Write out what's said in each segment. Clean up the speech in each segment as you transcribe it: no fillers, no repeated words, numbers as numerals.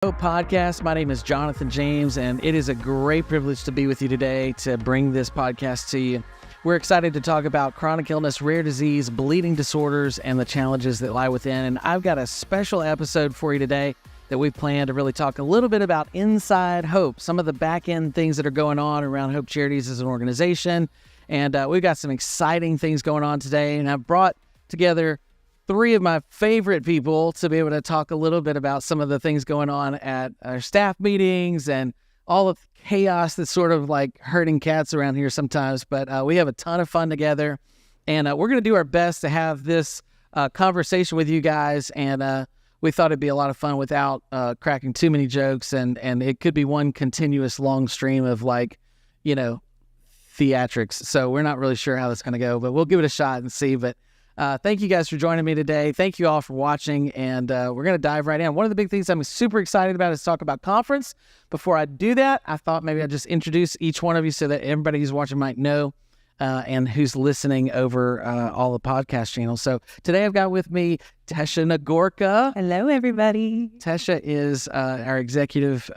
Podcast. My name is Jonathan James, and it is a great privilege to be with you today to bring this podcast to you. We're excited to talk about chronic illness, rare disease, bleeding disorders, and the challenges that lie within. And I've got a special episode for you today that we've planned to really talk a little bit about Inside Hope, some of the back-end things that are going on around Hope Charities as an organization. And we've got some exciting things going on today, and I've brought together three of my favorite people to be able to talk a little bit about some of the things going on at our staff meetings and all of the chaos that's sort of like herding cats around here sometimes. But we have a ton of fun together, and we're going to do our best to have this conversation with you guys. And we thought it'd be a lot of fun without cracking too many jokes, and it could be one continuous long stream of theatrics. So we're not really sure how that's going to go, but we'll give it a shot and see. But thank you guys for joining me today. Thank you all for watching, and we're going to dive right in. One of the big things I'm super excited about is talk about conference. Before I do that, I thought maybe I'd just introduce each one of you so that everybody who's watching might know and who's listening over all the podcast channels. So today I've got with me Tesia Nagorka. Hello, everybody. Tesia is our executive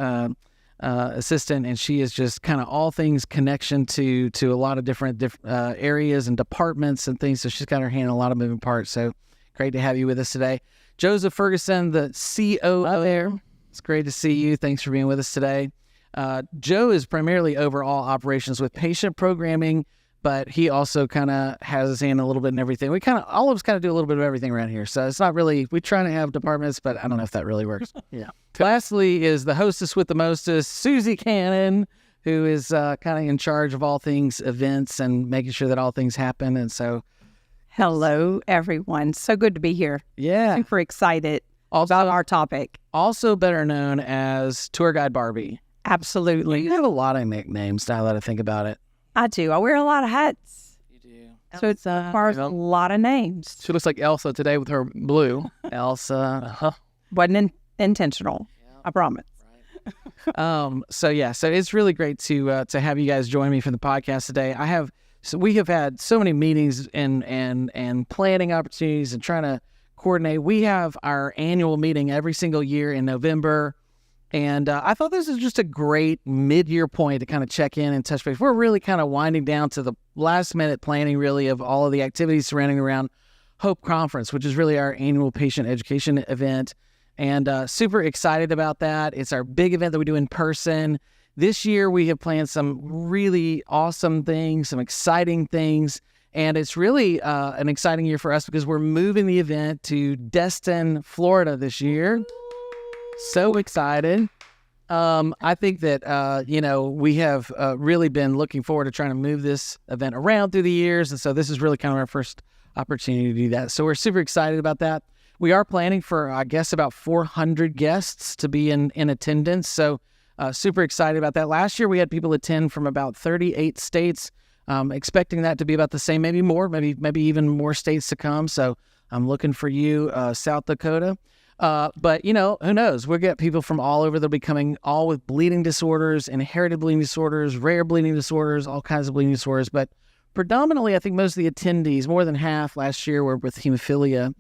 assistant, and she is just kind of all things connection to a lot of different areas and departments and things. So she's got her hand in a lot of moving parts. So great to have you with us today. Joe Ferguson, the COO there. It's great to see you. Thanks for being with us today. Joe is primarily over all operations with patient programming, but he also kind of has his hand a little bit in everything. All of us kind of do a little bit of everything around here. So it's not really, we try to have departments, but I don't know if that really works. Yeah. Lastly is the hostess with the mostest, Suzi Cannon, who is kind of in charge of all things events and making sure that all things happen. And so, hello, everyone. So good to be here. Yeah. Super excited about our topic. Also better known as Tour Guide Barbie. Absolutely. You have a lot of nicknames now that I think about it. I do. I wear a lot of hats. You do. So it requires a lot of names. She looks like Elsa today with her blue. Elsa. Wasn't intentional. Yeah. I promise. Right. So it's really great to have you guys join me for the podcast today. We have had so many meetings and planning opportunities and trying to coordinate. We have our annual meeting every single year in November. And I thought this is just a great mid-year point to kind of check in and touch base. We're really kind of winding down to the last-minute planning, really, of all of the activities surrounding around Hope Conference, which is really our annual patient education event. And super excited about that. It's our big event that we do in person. This year, we have planned some really awesome things, some exciting things. And it's really an exciting year for us because we're moving the event to Destin, Florida this year. So excited. I think that, we have really been looking forward to trying to move this event around through the years. And so this is really kind of our first opportunity to do that. So we're super excited about that. We are planning for, I guess, about 400 guests to be in attendance. So super excited about that. Last year, we had people attend from about 38 states, expecting that to be about the same, maybe more, maybe even more states to come. So I'm looking for you, South Dakota. But, who knows? We'll get people from all over. They'll be coming all with bleeding disorders, inherited bleeding disorders, rare bleeding disorders, all kinds of bleeding disorders. But predominantly, I think most of the attendees, more than half last year, were with hemophilia.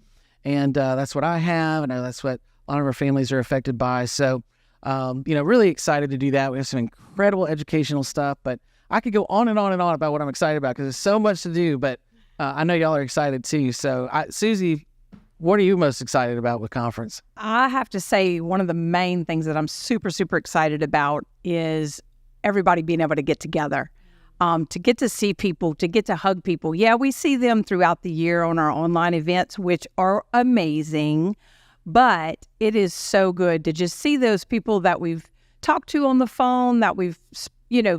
And that's what I have. And that's what a lot of our families are affected by. So, really excited to do that. We have some incredible educational stuff. But I could go on and on and on about what I'm excited about because there's so much to do. But I know y'all are excited too. So, Suzi, what are you most excited about with conference? I have to say one of the main things that I'm super, super excited about is everybody being able to get together, to get to see people, to get to hug people. Yeah, we see them throughout the year on our online events, which are amazing, but it is so good to just see those people that we've talked to on the phone, that we've,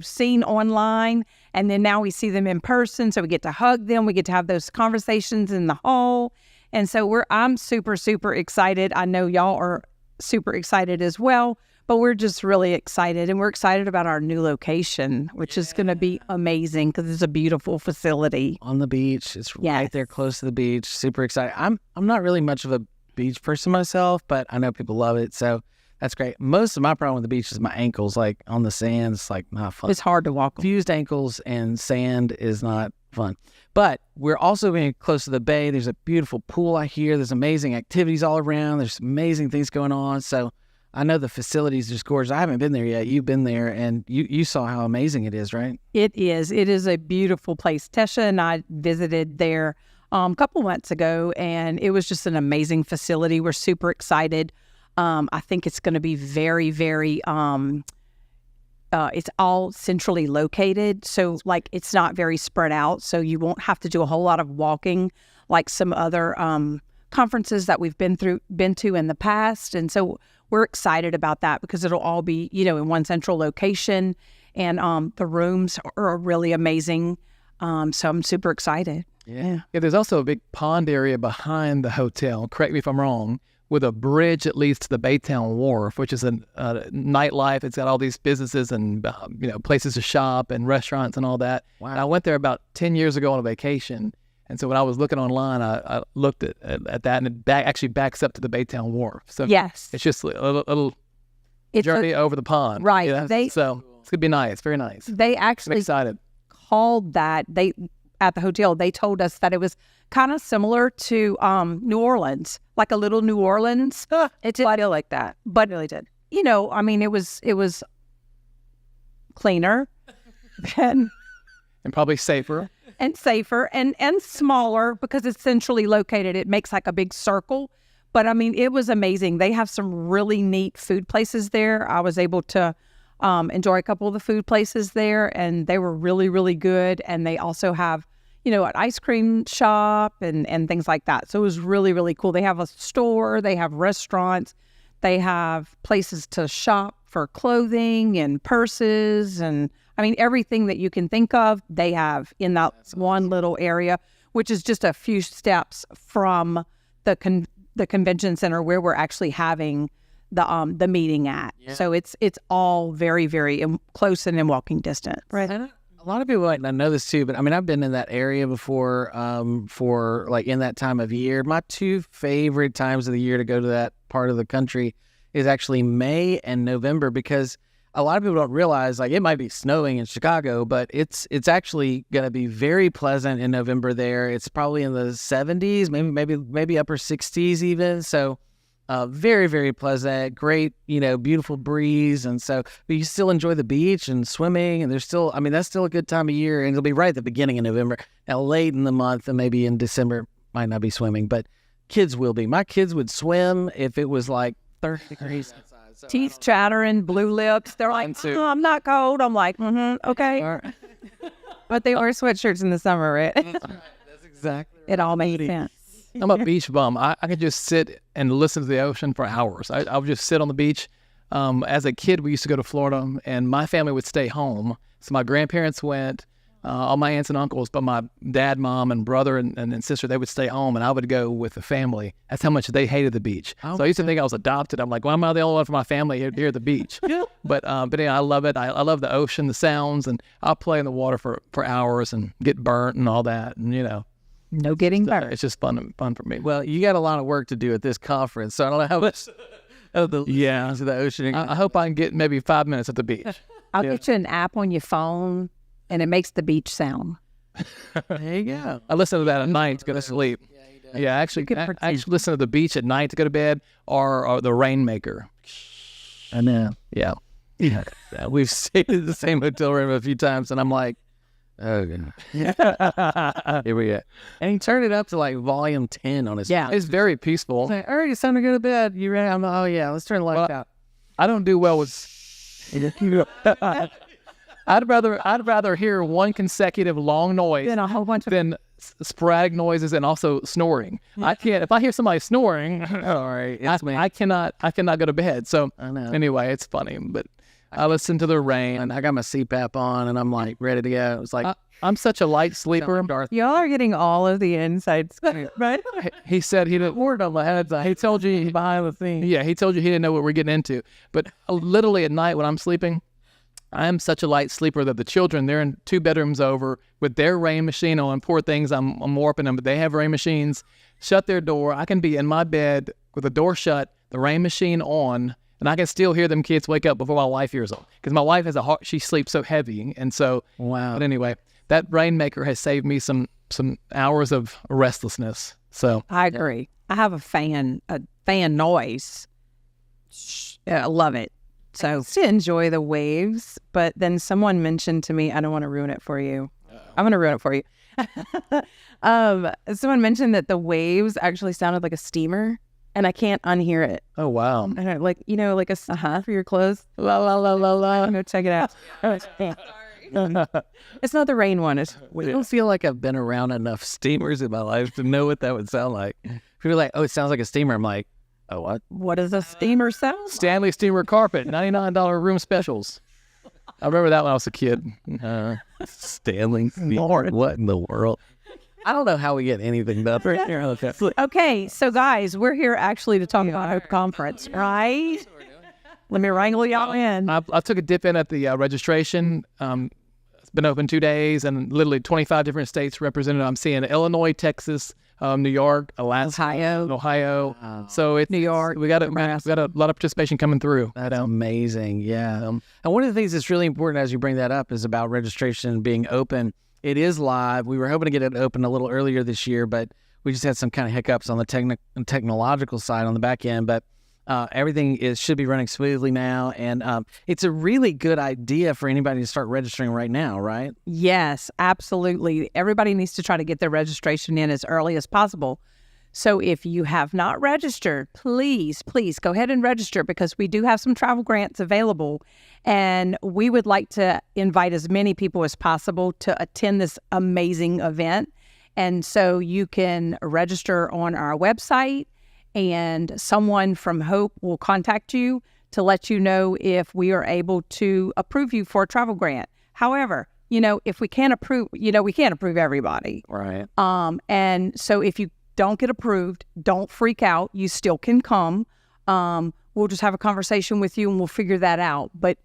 seen online, and then now we see them in person, so we get to hug them, we get to have those conversations in the hall. And so I'm super, super excited. I know y'all are super excited as well, but we're just really excited. And we're excited about our new location, which is going to be amazing because it's a beautiful facility. On the beach. It's right there close to the beach. Super excited. I'm not really much of a beach person myself, but I know people love it. So that's great. Most of my problem with the beach is my ankles, like on the sand. It's like not fun. It's hard to walk on. Fused ankles and sand is not fun. But we're also being close to the bay. There's a beautiful pool I hear. There's amazing activities all around. There's amazing things going on. So I know the facilities are just gorgeous. I haven't been there yet. You've been there, and you saw how amazing it is, right? It is. It is a beautiful place. Tesia and I visited there a couple months ago, and it was just an amazing facility. We're super excited. I think it's going to be very, very, it's all centrally located. So like it's not very spread out. So you won't have to do a whole lot of walking like some other conferences that we've been to in the past. And so we're excited about that because it'll all be, in one central location. And the rooms are really amazing. So I'm super excited. Yeah. There's also a big pond area behind the hotel, correct me if I'm wrong, with a bridge that leads to the Baytown Wharf, which is a nightlife. It's got all these businesses and places to shop and restaurants and all that. Wow. And I went there about 10 years ago on a vacation. And so when I was looking online, I looked at that, and it actually backs up to the Baytown Wharf. So yes, it's just a little journey over the pond. Right. So it's going to be nice. Very nice. They I'm actually excited. called that, at the hotel, they told us that it was kind of similar to New Orleans, like a little New Orleans. It did feel like that. But It really did. It was cleaner and probably safer. safer and smaller because it's centrally located. It makes like a big circle. But it was amazing. They have some really neat food places there. I was able to enjoy a couple of the food places there, and they were really, really good. And they also have, an ice cream shop and things like that. So it was really, really cool. They have a store, they have restaurants, they have places to shop for clothing and purses and everything that you can think of, they have in that one little area, which is just a few steps from the convention center where we're actually having the meeting at. Yeah. So it's all very, very close and in walking distance. Right. And a lot of people might not know this too, but I've been in that area before for like in that time of year. My two favorite times of the year to go to that part of the country is actually May and November, because a lot of people don't realize, like, it might be snowing in Chicago, but it's actually going to be very pleasant in November there. It's probably in the 70s, maybe upper 60s even. So very, very pleasant, great, beautiful breeze. And so, but you still enjoy the beach and swimming, and there's still, that's still a good time of year, and it'll be right at the beginning of November. Now, late in the month and maybe in December, might not be swimming, but kids will be. My kids would swim if it was like 30 degrees outside. So teeth chattering, blue lips. They're like, I'm not cold. I'm like, okay. But they wear sweatshirts in the summer, right? That's exactly right. It all made sense. I'm a beach bum. I could just sit and listen to the ocean for hours. I would just sit on the beach. As a kid, we used to go to Florida, and my family would stay home. So my grandparents went, all my aunts and uncles, but my dad, mom, and brother and sister, they would stay home, and I would go with the family. That's how much they hated the beach. So I used to think I was adopted. I'm like, why am I the only one from my family here at the beach? But I love it. I love the ocean, the sounds, and I'll play in the water for hours and get burnt and all that, and no getting burnt. It's just fun for me. Well, you got a lot of work to do at this conference, so I don't know how much of the ocean. I hope I can get maybe 5 minutes at the beach. I'll get you an app on your phone, and it makes the beach sound. There you go. I listen to that at night to go to sleep. Yeah, I actually listen to the beach at night to go to bed, or the Rainmaker. I know. Yeah. We've stayed in the same hotel room a few times, and I'm like, oh, God. Here we go. And he turned it up to like volume 10 on his phone. It's very peaceful. Like, all right, it's time to go to bed. You ready? I'm like, oh, yeah, let's turn the lights out. I don't do well with... I'd rather hear one consecutive long noise Then a whole bunch of than sporadic noises and also snoring. I can't. If I hear somebody snoring, all right, I cannot go to bed. So I know. Anyway, it's funny, but I listen to the rain. And I got my CPAP on, and I'm like ready to go. It was like I'm such a light sleeper. Y'all are getting all of the inside scoop, right? He said he didn't. word on my head. He told you behind the scenes. Yeah, he told you he didn't know what we're getting into. But literally at night when I'm sleeping, I am such a light sleeper that the children, they're in 2 bedrooms over with their rain machine on. Poor things, I'm warping them, but they have rain machines. Shut their door. I can be in my bed with the door shut, the rain machine on, and I can still hear them kids wake up before my wife hears them. Because my wife has she sleeps so heavy, and so. Wow. But anyway, that Rainmaker has saved me some hours of restlessness. So I agree. I have a fan noise. I love it. I So used to enjoy the waves, but then someone mentioned to me, I don't want to ruin it for you. I'm going to ruin it for you. Someone mentioned that the waves actually sounded like a steamer, and I can't unhear it. Oh, wow. I don't like, like a steamer for your clothes. La la la la la. Go check it out. It's not the rain one. It's I don't feel like I've been around enough steamers in my life to know what that would sound like. If you're like, oh, it sounds like a steamer, I'm like, oh, what? what does a steamer sound like? Stanley Steamer Carpet, $99 room specials. I remember that when I was a kid. Stanley. What in the world? I don't know how we get anything done right here. Okay, so guys, we're here actually to talk about Hope Conference, right? Let me wrangle y'all in. I took a dip in at the registration. It's been open 2 days, and literally 25 different states represented. I'm seeing Illinois, Texas, New York, Alaska, Ohio. So it's New York, We got a lot of participation coming through. That's amazing. Yeah. And one of the things that's really important as you bring that up is about registration being open. It is live. We were hoping to get it open a little earlier this year, but we just had some kind of hiccups on the technological side on the back end. But everything should be running smoothly now. And it's a really good idea for anybody to start registering right now, right? Yes, absolutely. Everybody needs to try to get their registration in as early as possible. So if you have not registered, please go ahead and register, because we do have some travel grants available, and we would like to invite as many people as possible to attend this amazing event. And so you can register on our website, and someone from Hope will contact you to let you know if we are able to approve you for a travel grant. However, if we can't approve, we can't approve everybody. Right. And so if you don't get approved, don't freak out. You still can come. We'll just have a conversation with you and we'll figure that out. But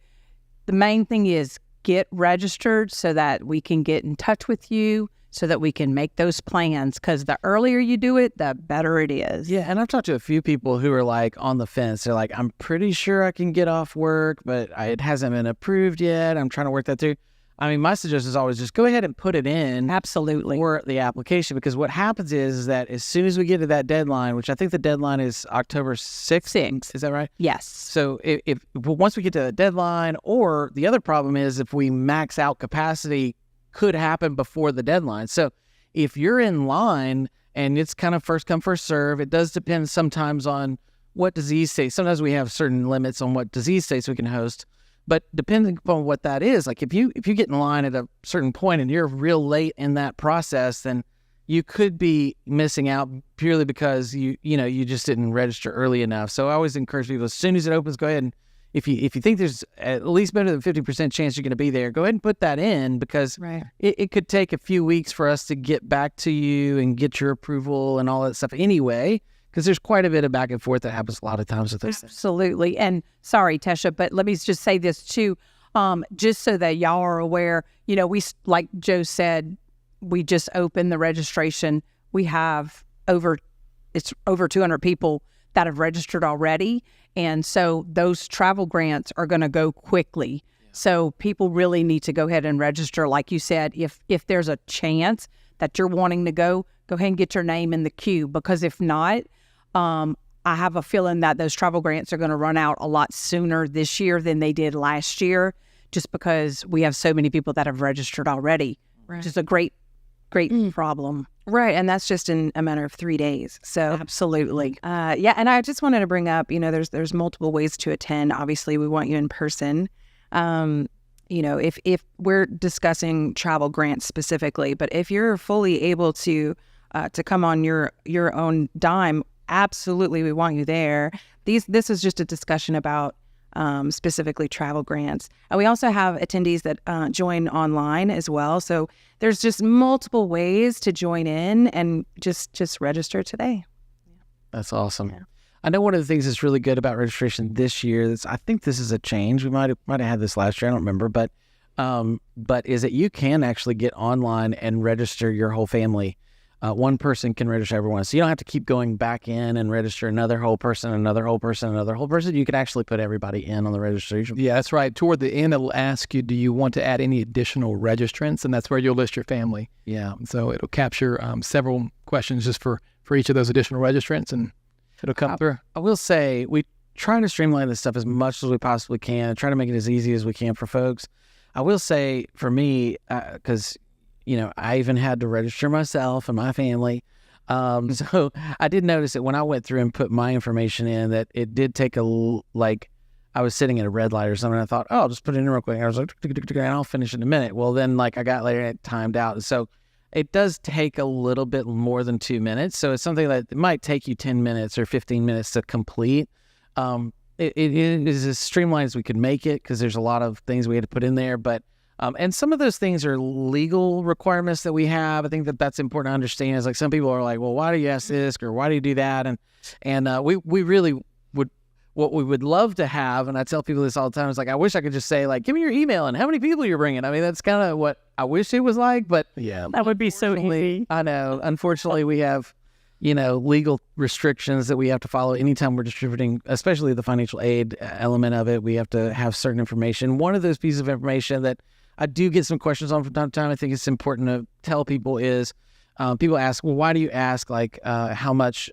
the main thing is get registered so that we can get in touch with you, so that we can make those plans, because the earlier you do it, the better it is. Yeah, and I've talked to a few people who are like on the fence. They're like, I'm pretty sure I can get off work, but it hasn't been approved yet. I'm trying to work that through. I mean, my suggestion is always just go ahead and put it in. Absolutely. For the application, because what happens is that as soon as we get to that deadline, which I think the deadline is October 6th. Is that right? Yes. So if once we get to the deadline, or the other problem is if we max out capacity, could happen before the deadline. So if you're in line and it's kind of first come, first serve, it does depend sometimes on what disease state. Sometimes we have certain limits on what disease states we can host. But depending upon what that is, like if you get in line at a certain point and you're real late in that process, then you could be missing out purely because you just didn't register early enough. So I always encourage people, as soon as it opens, go ahead and if you think there's at least better than 50% chance you're going to be there, go ahead and put that in, because it could take a few weeks for us to get back to you and get your approval and all that stuff anyway. Because there's quite a bit of back and forth that happens a lot of times with this. Absolutely. And sorry, Tesia, but let me just say this too, just so that y'all are aware, we, like Joe said, we just opened the registration. We have over 200 people that have registered already. And so those travel grants are going to go quickly. So people really need to go ahead and register. Like you said, if there's a chance that you're wanting to go ahead and get your name in the queue, because if not, I have a feeling that those travel grants are going to run out a lot sooner this year than they did last year, just because we have so many people that have registered already, which is a great problem. Right, and that's just in a matter of 3 days. So absolutely. Yeah, and I just wanted to bring up, there's multiple ways to attend. Obviously, we want you in person. If we're discussing travel grants specifically, but if you're fully able to come on your own dime, absolutely, we want you there. This is just a discussion about specifically travel grants. And we also have attendees that join online as well. So there's just multiple ways to join in, and just register today. That's awesome. Yeah. I know one of the things that's really good about registration this year, I think this is a change. We might have had this last year, I don't remember, but is that you can actually get online and register your whole family. One person can register everyone. So you don't have to keep going back in and register another whole person, another whole person, another whole person. You can actually put everybody in on the registration. Yeah, that's right. Toward the end, it'll ask you, do you want to add any additional registrants? And that's where you'll list your family. Yeah. So it'll capture several questions just for each of those additional registrants, and it'll come through. I will say we try to streamline this stuff as much as we possibly can and try to make it as easy as we can for folks. I will say for me, because, I even had to register myself and my family. So I did notice that when I went through and put my information in, that it did take I was sitting at a red light or something. And I thought, oh, I'll just put it in real quick. And I was like, and I'll finish in a minute. Well, then I got later and it timed out. So it does take a little bit more than 2 minutes. So it's something that it might take you 10 minutes or 15 minutes to complete. It is as streamlined as we could make it because there's a lot of things we had to put in there. But and some of those things are legal requirements that we have. I think that's important to understand. Is like some people are like, well, why do you ask this or why do you do that? And we really would. What we would love to have, and I tell people this all the time, is like, I wish I could just say, like, give me your email and how many people you're bringing. I mean, that's kind of what I wish it was like, but yeah, That would be so easy. I know. Unfortunately, we have, legal restrictions that we have to follow anytime we're distributing, especially the financial aid element of it. We have to have certain information. One of those pieces of information that I do get some questions on from time to time, I think it's important to tell people is, people ask, well, why do you ask, how much,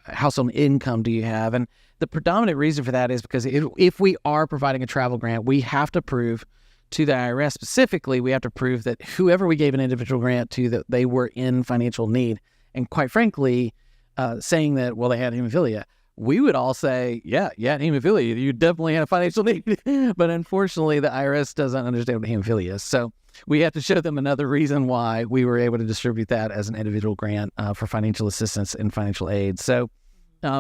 household income do you have? And the predominant reason for that is because if we are providing a travel grant, we have to prove to the IRS specifically, we have to prove that whoever we gave an individual grant to, that they were in financial need. And quite frankly, saying that, well, they had hemophilia, we would all say, yeah, hemophilia, you definitely had a financial need. But unfortunately, the IRS doesn't understand what hemophilia is. So we have to show them another reason why we were able to distribute that as an individual grant for financial assistance and financial aid. So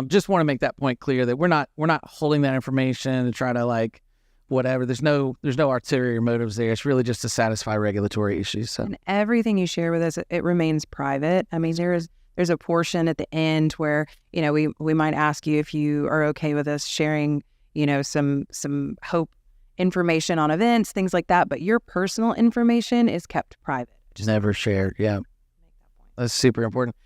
just want to make that point clear that we're not holding that information to try to whatever. There's no ulterior motives there. It's really just to satisfy regulatory issues. So. And everything you share with us, it remains private. I mean, there's a portion at the end where, we might ask you if you are okay with us sharing, some hope information on events, things like that. But your personal information is kept private. Just never shared. Yeah. That's super important.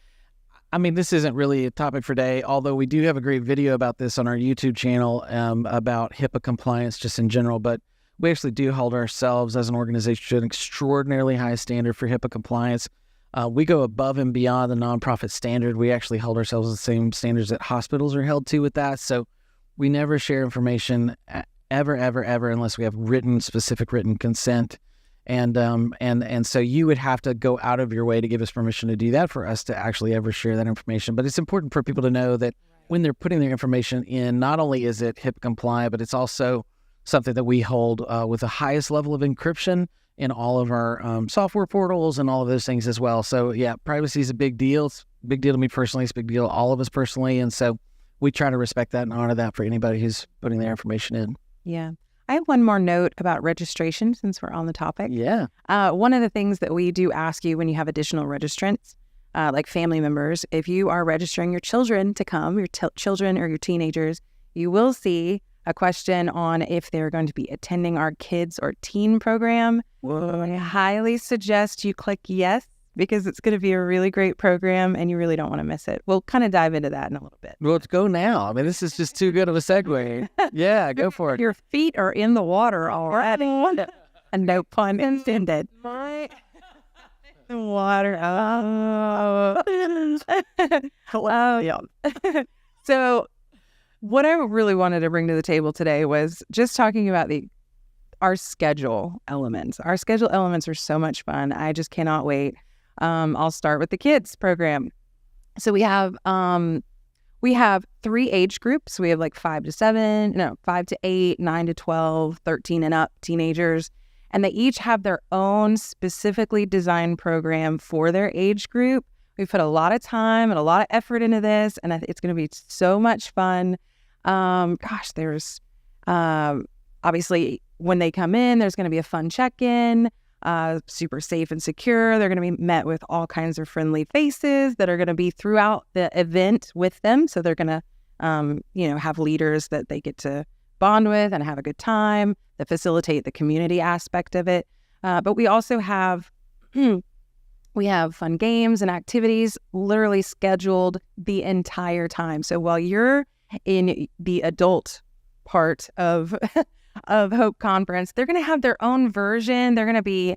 I mean, this isn't really a topic for today, although we do have a great video about this on our YouTube channel about HIPAA compliance just in general. But we actually do hold ourselves as an organization to an extraordinarily high standard for HIPAA compliance. We go above and beyond the nonprofit standard. We actually hold ourselves to the same standards that hospitals are held to with that. So we never share information ever, unless we have specific written consent. And so you would have to go out of your way to give us permission to do that for us to actually ever share that information. But it's important for people to know that when they're putting their information in, not only is it HIPAA compliant, but it's also something that we hold with the highest level of encryption in all of our software portals and all of those things as well. So yeah, privacy is a big deal. It's a big deal to me personally. It's a big deal to all of us personally. And so we try to respect that and honor that for anybody who's putting their information in. Yeah. I have one more note about registration since we're on the topic. Yeah. One of the things that we do ask you when you have additional registrants, like family members, if you are registering your children to come, your children or your teenagers, you will see a question on if they're going to be attending our kids or teen program. Whoa. I highly suggest you click yes, because it's going to be a really great program and you really don't want to miss it. We'll kind of dive into that in a little bit. Well, let's go now. I mean, this is just too good of a segue. Yeah, go for it. Your feet are in the water already. And no pun intended. The water. So what I really wanted to bring to the table today was just talking about our schedule elements. Our schedule elements are so much fun. I just cannot wait. I'll start with the kids program. So we have 3 age groups. We have 5 to 8, 9 to 12, 13 and up teenagers. And they each have their own specifically designed program for their age group. We put a lot of time and a lot of effort into this, and it's going to be so much fun. There's obviously when they come in, there's going to be a fun check-in, super safe and secure. They're going to be met with all kinds of friendly faces that are going to be throughout the event with them. So they're going to, have leaders that they get to bond with and have a good time, that facilitate the community aspect of it. But we also have fun games and activities literally scheduled the entire time. So while you're in the adult part of Hope Conference, they're going to have their own version. They're going to be,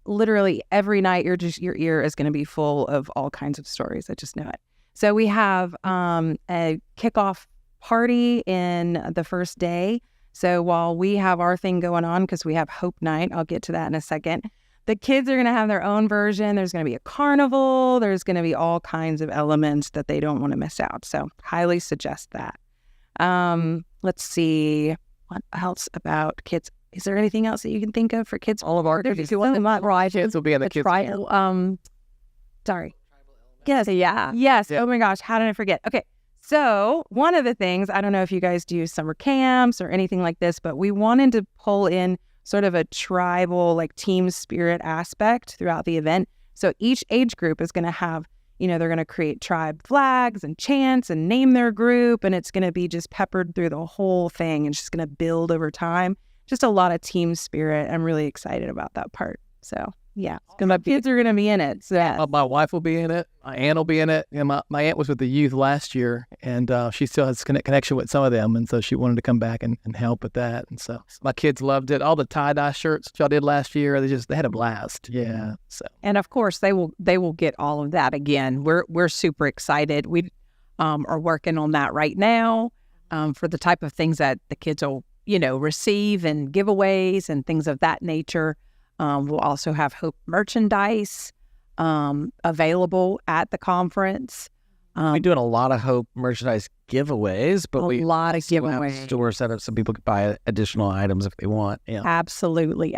literally every night your ear is going to be full of all kinds of stories. I just know it. So we have a kickoff party in the first day. So while we have our thing going on, because we have Hope Night, I'll get to that in a second, the kids are going to have their own version. There's going to be a carnival. There's going to be all kinds of elements that they don't want to miss out. So highly suggest that. Let's see. What else about kids? Is there anything else that you can think of for kids? All of our There's kids, so much. kids will be in the kids. Sorry. Yes. Yeah. Yes. Yeah. Oh my gosh. How did I forget? Okay. So one of the things, I don't know if you guys do summer camps or anything like this, but we wanted to pull in sort of a tribal, like team spirit aspect throughout the event. So each age group is going to have, they're going to create tribe flags and chants and name their group. And it's going to be just peppered through the whole thing and just going to build over time. Just a lot of team spirit. I'm really excited about that part. So yeah, my kids are going to be in it. So My wife will be in it. My aunt will be in it. And my aunt was with the youth last year, and she still has connection with some of them, and so she wanted to come back and help with that. And so my kids loved it. All the tie-dye shirts y'all did last year, they had a blast. Yeah. So And of course, they will get all of that again. We're super excited. We are working on that right now for the type of things that the kids will, receive and giveaways and things of that nature. We'll also have Hope merchandise available at the conference. We're doing a lot of Hope merchandise giveaways, but A lot of still have giveaways. store set up so people can buy additional items if they want. Yeah. Absolutely.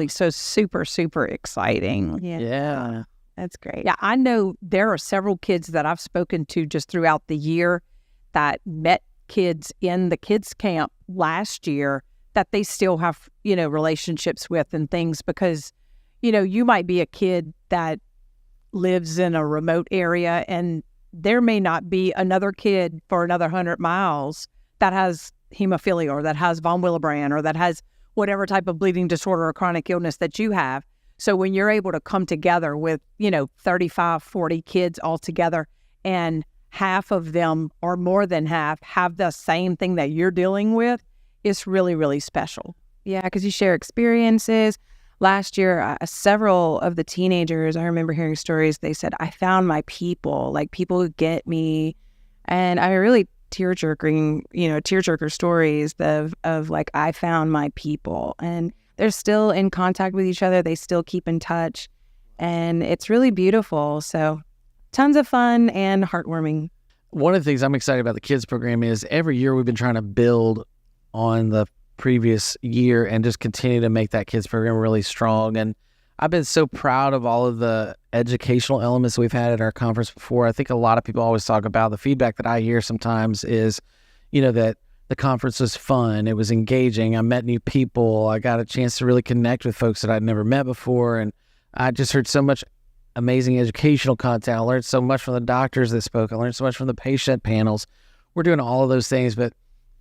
So super, super exciting. Yeah. that's great. Yeah, I know there are several kids that I've spoken to just throughout the year that met kids in the kids camp last year that they still have, relationships with and things because, you might be a kid that lives in a remote area and there may not be another kid for another 100 miles that has hemophilia or that has von Willebrand or that has whatever type of bleeding disorder or chronic illness that you have. So when you're able to come together with, 35, 40 kids all together and half of them or more than half have the same thing that you're dealing with, it's really, really special. Yeah, because you share experiences. Last year, several of the teenagers, I remember hearing stories, they said, I found my people, like people who get me. And I really tearjerker stories of like, I found my people. And they're still in contact with each other. They still keep in touch. And it's really beautiful. So tons of fun and heartwarming. One of the things I'm excited about the kids program is every year we've been trying to build on the previous year and just continue to make that kids program really strong. And I've been so proud of all of the educational elements we've had at our conference before. I think a lot of people always talk about the feedback that I hear sometimes is, that the conference was fun. It was engaging. I met new people. I got a chance to really connect with folks that I'd never met before. And I just heard so much amazing educational content. I learned so much from the doctors that spoke. I learned so much from the patient panels. We're doing all of those things, but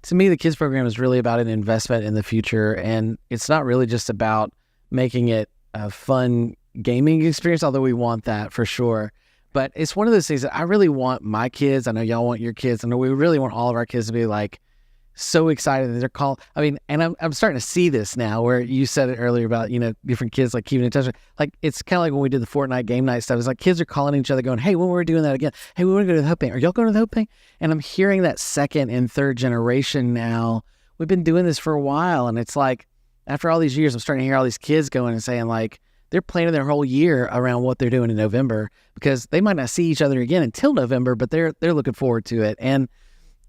to me, the kids program is really about an investment in the future, and it's not really just about making it a fun gaming experience, although we want that for sure. But it's one of those things that I really want my kids, I know y'all want your kids, I know we really want all of our kids to be like so excited that they're called. I mean, and I'm starting to see this now where you said it earlier about, different kids like keeping in touch. Like, it's kind of like when we did the Fortnite game night stuff. It's like kids are calling each other going, hey, when we're doing that again, hey, we want to go to the Hope Thing. Are y'all going to the Hope Thing? And I'm hearing that second and third generation now. We've been doing this for a while. And it's like, after all these years, I'm starting to hear all these kids going and saying like, they're planning their whole year around what they're doing in November because they might not see each other again until November, but they're looking forward to it. And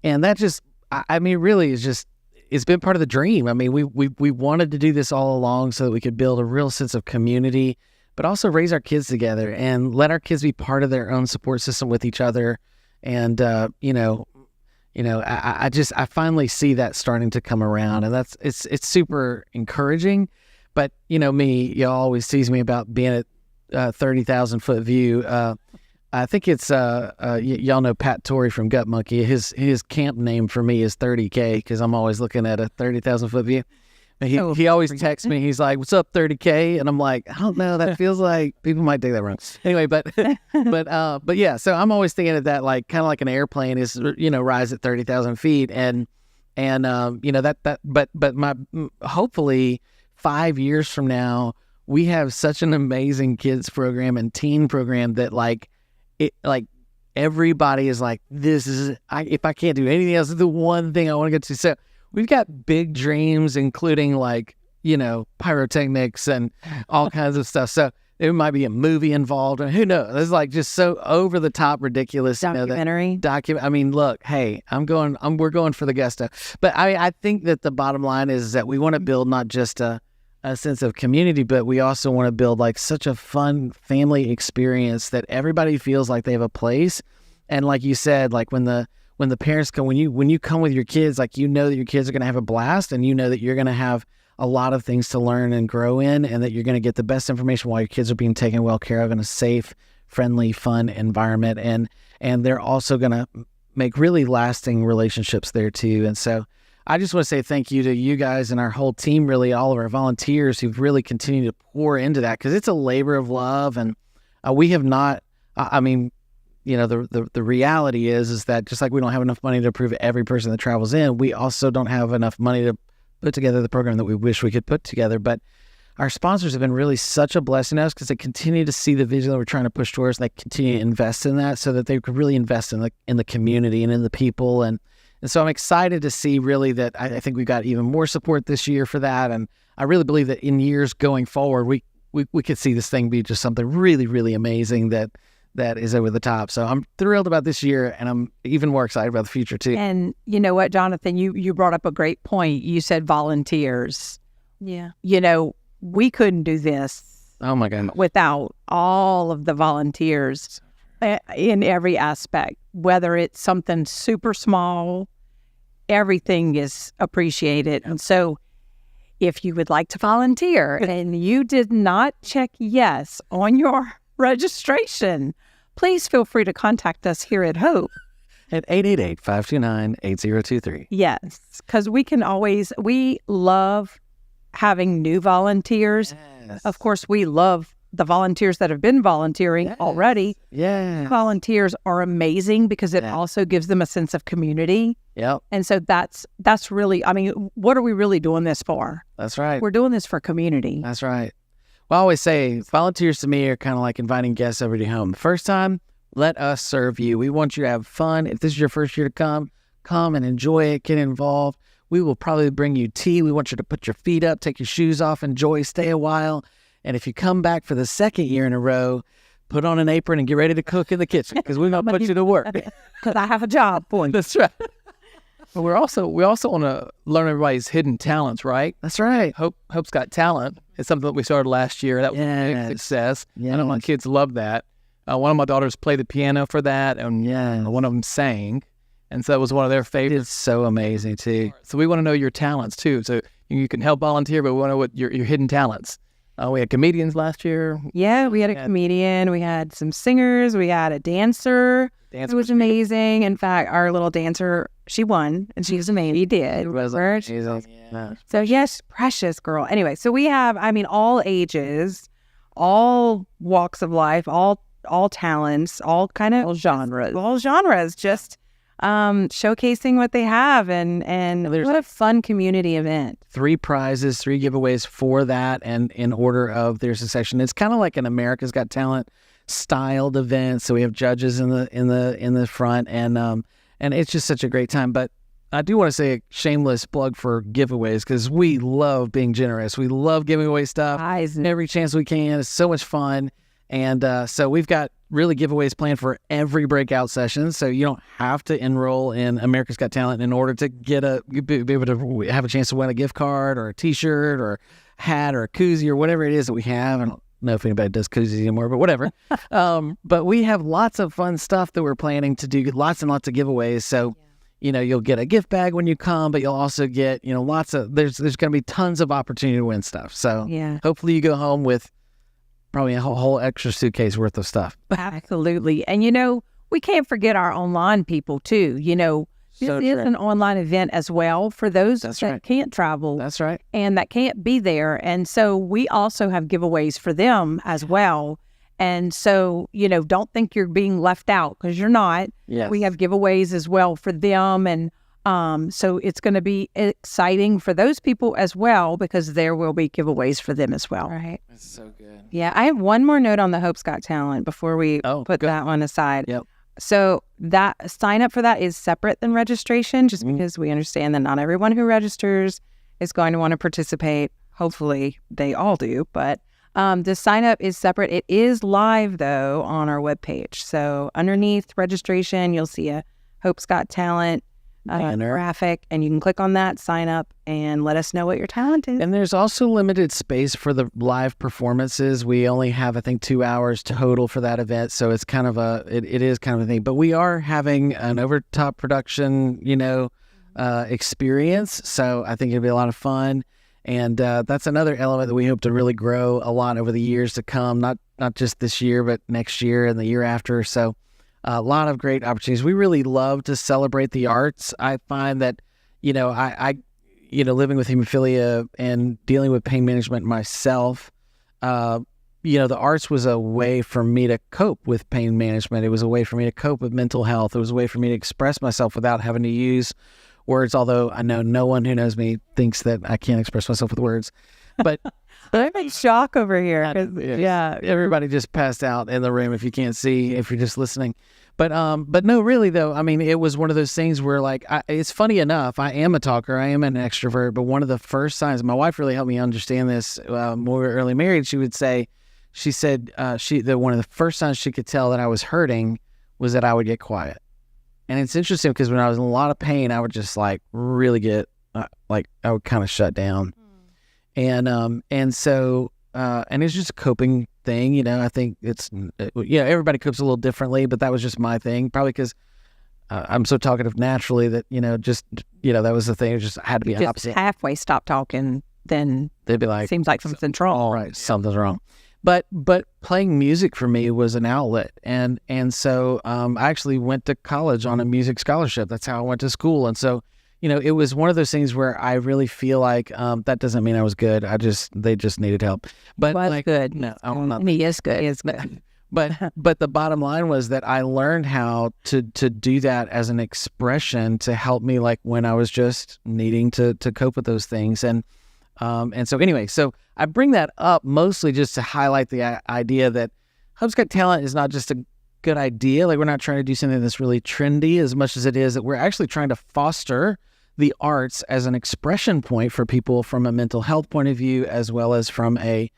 that just, I mean, really is just, it's been part of the dream. I mean, we wanted to do this all along so that we could build a real sense of community, but also raise our kids together and let our kids be part of their own support system with each other. And, I finally see that starting to come around, and it's super encouraging. But, y'all always tease me about being at 30,000 foot view. I think it's y'all know Pat Torrey from Gut Monkey. His camp name for me is 30K because I'm always looking at a 30,000 foot view. He always texts me. He's like, "What's up, 30K?" And I'm like, "I don't know. That feels like people might take that wrong." Anyway, but yeah. So I'm always thinking of that like kind of like an airplane is rise at 30,000 feet, and hopefully 5 years from now we have such an amazing kids program and teen program that everybody is like, if I can't do anything else, this is the one thing I want to get to. So we've got big dreams, including like, pyrotechnics and all kinds of stuff. So there might be a movie involved, and who knows? It's like just so over the top, ridiculous. Documentary. I mean, look, hey, we're going for the gusto. But I think that the bottom line is that we want to build not just a sense of community, but we also want to build like such a fun family experience that everybody feels like they have a place. And like you said, like when the parents come, when you come with your kids, like that your kids are going to have a blast, and that you're going to have a lot of things to learn and grow in, and that you're going to get the best information while your kids are being taken well care of in a safe, friendly, fun environment. And they're also going to make really lasting relationships there too. And so I just want to say thank you to you guys and our whole team, really all of our volunteers who've really continued to pour into that, because it's a labor of love. And we have not, the reality is that just like we don't have enough money to approve every person that travels in, we also don't have enough money to put together the program that we wish we could put together. But our sponsors have been really such a blessing to us, because they continue to see the vision that we're trying to push towards, and they continue to invest in that so that they could really invest in the community and in the people. And so I'm excited to see really that I think we got even more support this year for that. And I really believe that in years going forward, we could see this thing be just something really, really amazing that is over the top. So I'm thrilled about this year, and I'm even more excited about the future too. And you know what, Jonathan, you brought up a great point. You said volunteers. Yeah. We couldn't do this. Oh my God. Without all of the volunteers in every aspect, whether it's something super small, everything is appreciated. And so if you would like to volunteer and you did not check yes on your registration, please feel free to contact us here at Hope at 888-529-8023. Yes, because we love having new volunteers. Yes. Of course, we love the volunteers that have been volunteering already. Yeah. Volunteers are amazing because it also gives them a sense of community. Yep. And so that's really, what are we really doing this for? That's right. We're doing this for community. That's right. Well, I always say volunteers to me are kind of like inviting guests over to your home. The first time, let us serve you. We want you to have fun. If this is your first year to come and enjoy it, get involved. We will probably bring you tea. We want you to put your feet up, take your shoes off, enjoy, stay a while. And if you come back for the second year in a row, put on an apron and get ready to cook in the kitchen, because we're going to put you to work. Because I have a job for you. That's right. But we also want to learn everybody's hidden talents, right? That's right. Hope's Got Talent. It's something that we started last year. That was a big success. Yes. I know my kids love that. One of my daughters played the piano for that, and one of them sang. And so it was one of their favorites. It's so amazing, too. So we want to know your talents, too. So you can help volunteer, but we want to know what your hidden talents. We had comedians last year. Yeah, we had a comedian. We had some singers. We had a dancer. It was amazing. In fact, our little dancer, she won, and she was amazing. She did. It was amazing. Yeah. So yes, precious girl. Anyway, so we have, all ages, all walks of life, all talents, all kind of all genres, just showcasing what they have, and what a fun community event. 3 prizes, 3 giveaways for that, and in order of their succession. It's kind of like an America's Got Talent styled event. So we have judges in the front, and it's just such a great time. But I do want to say a shameless plug for giveaways, because we love being generous. We love giving away stuff every chance we can. It's so much fun. And so we've got really giveaways planned for every breakout session. So you don't have to enroll in America's Got Talent in order to be able to have a chance to win a gift card or a T-shirt or hat or a koozie or whatever it is that we have. I don't know if anybody does koozies anymore, but whatever. But we have lots of fun stuff that we're planning to do, lots and lots of giveaways. So, you'll get a gift bag when you come, but you'll also get, there's going to be tons of opportunity to win stuff. So hopefully you go home with probably a whole extra suitcase worth of stuff. Absolutely. And, we can't forget our online people too. This is an online event as well for those that can't travel. That's right. And that can't be there. And so we also have giveaways for them as well. And so, don't think you're being left out, because you're not. Yes. We have giveaways as well for them. And so it's going to be exciting for those people as well, because there will be giveaways for them as well. Right. That's so good. Yeah, I have one more note on the Hope's Got Talent before we put that one aside. Yep. So that sign up for that is separate than registration, just because we understand that not everyone who registers is going to want to participate. Hopefully they all do, but the sign up is separate. It is live though on our webpage. So underneath registration, you'll see a Hope's Got Talent graphic, and you can click on that, sign up, and let us know what your talent is. And there's also limited space for the live performances. We only have, I think, 2 hours total for that event, so it's kind of it is kind of a thing. But we are having an overtop production, experience, so I think it'll be a lot of fun. And that's another element that we hope to really grow a lot over the years to come, not just this year, but next year and the year after. So a lot of great opportunities. We really love to celebrate the arts. I find that, I living with hemophilia and dealing with pain management myself, the arts was a way for me to cope with pain management. It was a way for me to cope with mental health. It was a way for me to express myself without having to use words, although I know no one who knows me thinks that I can't express myself with words. But I'm in shock over here. Yeah, everybody just passed out in the room if you can't see, if you're just listening. But no, really though, I mean, it was one of those things where it's funny enough, I am a talker, I am an extrovert, but one of the first signs, my wife really helped me understand this when we were early married. She said that one of the first signs she could tell that I was hurting was that I would get quiet. And it's interesting because when I was in a lot of pain, I would just really get I would kind of shut down. And so it's just a coping thing, I think it's everybody copes a little differently, but that was just my thing, probably because I'm so talkative naturally that that was the thing. It just had to be just opposite. Halfway stop talking, then They'd be like, seems like something's wrong. All right, something's wrong. But playing music for me was an outlet, and so I actually went to college on a music scholarship. That's how I went to school, and so it was one of those things where I really feel like that doesn't mean I was good. They just needed help. But good. No, I'm not. He is good. He is good. But the bottom line was that I learned how to do that as an expression to help me when I was just needing to cope with those things. And so anyway, so I bring that up mostly just to highlight the idea that Hope's Got Talent is not just a good idea. We're not trying to do something that's really trendy as much as it is that we're actually trying to foster the arts as an expression point for people from a mental health point of view, as well as from a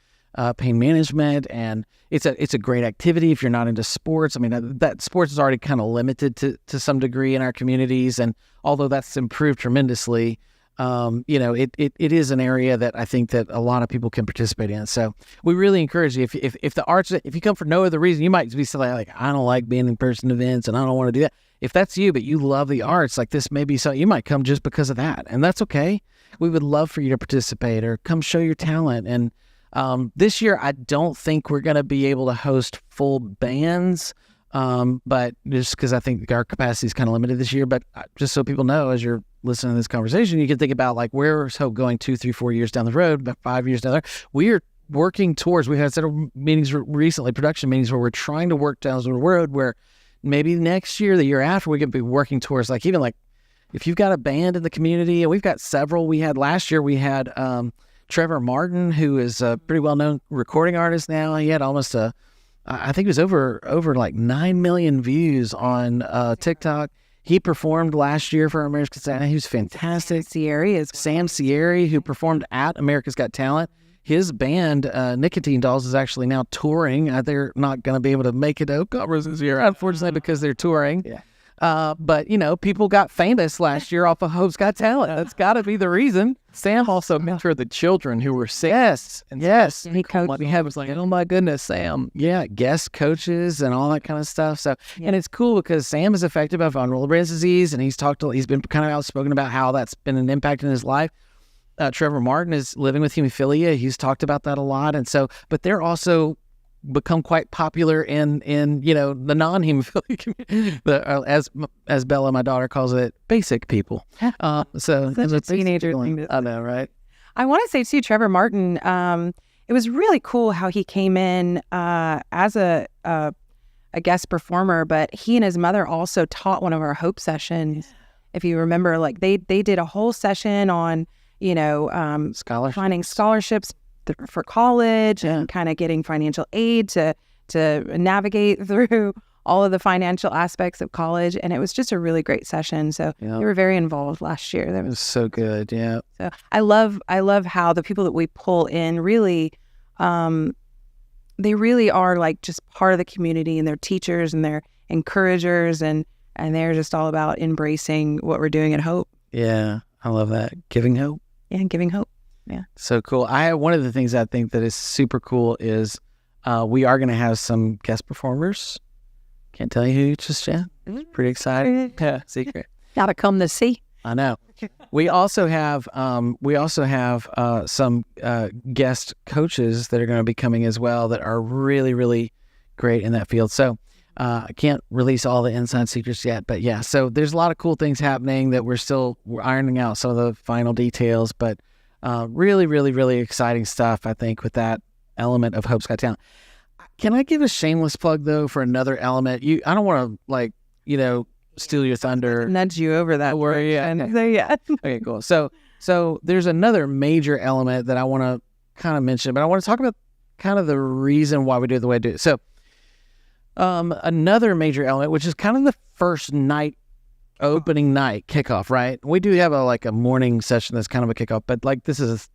pain management. And it's a great activity if you're not into sports. I mean, that sports is already kind of limited to some degree in our communities. And although that's improved tremendously, it is an area that I think that a lot of people can participate in. So we really encourage you, if the arts, if you come for no other reason, you might be like, I don't like being in person events and I don't want to do that. If that's you, but you love the arts, this may be something, you might come just because of that. And that's okay. We would love for you to participate or come show your talent. And this year, I don't think we're going to be able to host full bands, but just because I think our capacity is kind of limited this year. But just so people know, as you're listening to this conversation, you can think about where's Hope going 2, 3, 4 years down the road, about 5 years down the road. We are working towards, we had several meetings recently, production meetings, where we're trying to work down the road where maybe next year, the year after, we could be working towards if you've got a band in the community, and we've got several. We had last year, we had Trevor Martin, who is a pretty well-known recording artist now. He had almost I think it was over 9 million views on TikTok. He performed last year for America's Got Talent. He was fantastic. Sam Sierra, who performed at America's Got Talent. His band, Nicotine Dolls, is actually now touring. They're not going to be able to make it to Oak Conference this year, unfortunately, because they're touring. Yeah. But people got famous last year off of Hope's Got Talent. That's got to be the reason. Sam also mentored the children who were sick. Yes. He coached. We had was oh my goodness, Sam. Yeah, guest coaches and all that kind of stuff. So, and it's cool because Sam is affected by vulnerable brain disease, and he's been kind of outspoken about how that's been an impact in his life. Trevor Martin is living with hemophilia. He's talked about that a lot, and so, but they're also become quite popular in the non-hemophilia community, as Bella, my daughter, calls it, basic people. So it's a teenager thing. I know, right? I want to say too, Trevor Martin. It was really cool how he came in as a guest performer, but he and his mother also taught one of our Hope sessions. If you remember, they did a whole session on finding scholarships for college and kind of getting financial aid to navigate through all of the financial aspects of college. And it was just a really great session. So Yeah. they were very involved last year. It was so good. Yeah. So I love how the people that we pull in really, they really are like just part of the community, and they're teachers and they're encouragers, and they're just all about embracing what we're doing at Hope. Yeah. I love that. Giving hope. Yeah, and giving hope. So cool. One of the things I think that is super cool is we are going to have some guest performers. Can't tell you who just yet. Pretty exciting. Yeah, secret. Gotta come to see. I know. We also have some guest coaches that are going to be coming as well that are really, really great in that field. So I can't release all the inside secrets yet, but yeah. So there's a lot of cool things happening that we're ironing out some of the final details, but really, really, really exciting stuff, I think, with that element of Hope's Got Talent. Can I give a shameless plug, though, for another element? I don't want to, steal your thunder. Nudge you over that word. Yeah. Yeah. Okay, cool. So there's another major element that I want to kind of mention, but I want to talk about kind of the reason why we do it the way we do it. So another major element, which is kind of the first night, opening night kickoff, right? We do have a morning session that's kind of a kickoff, but this is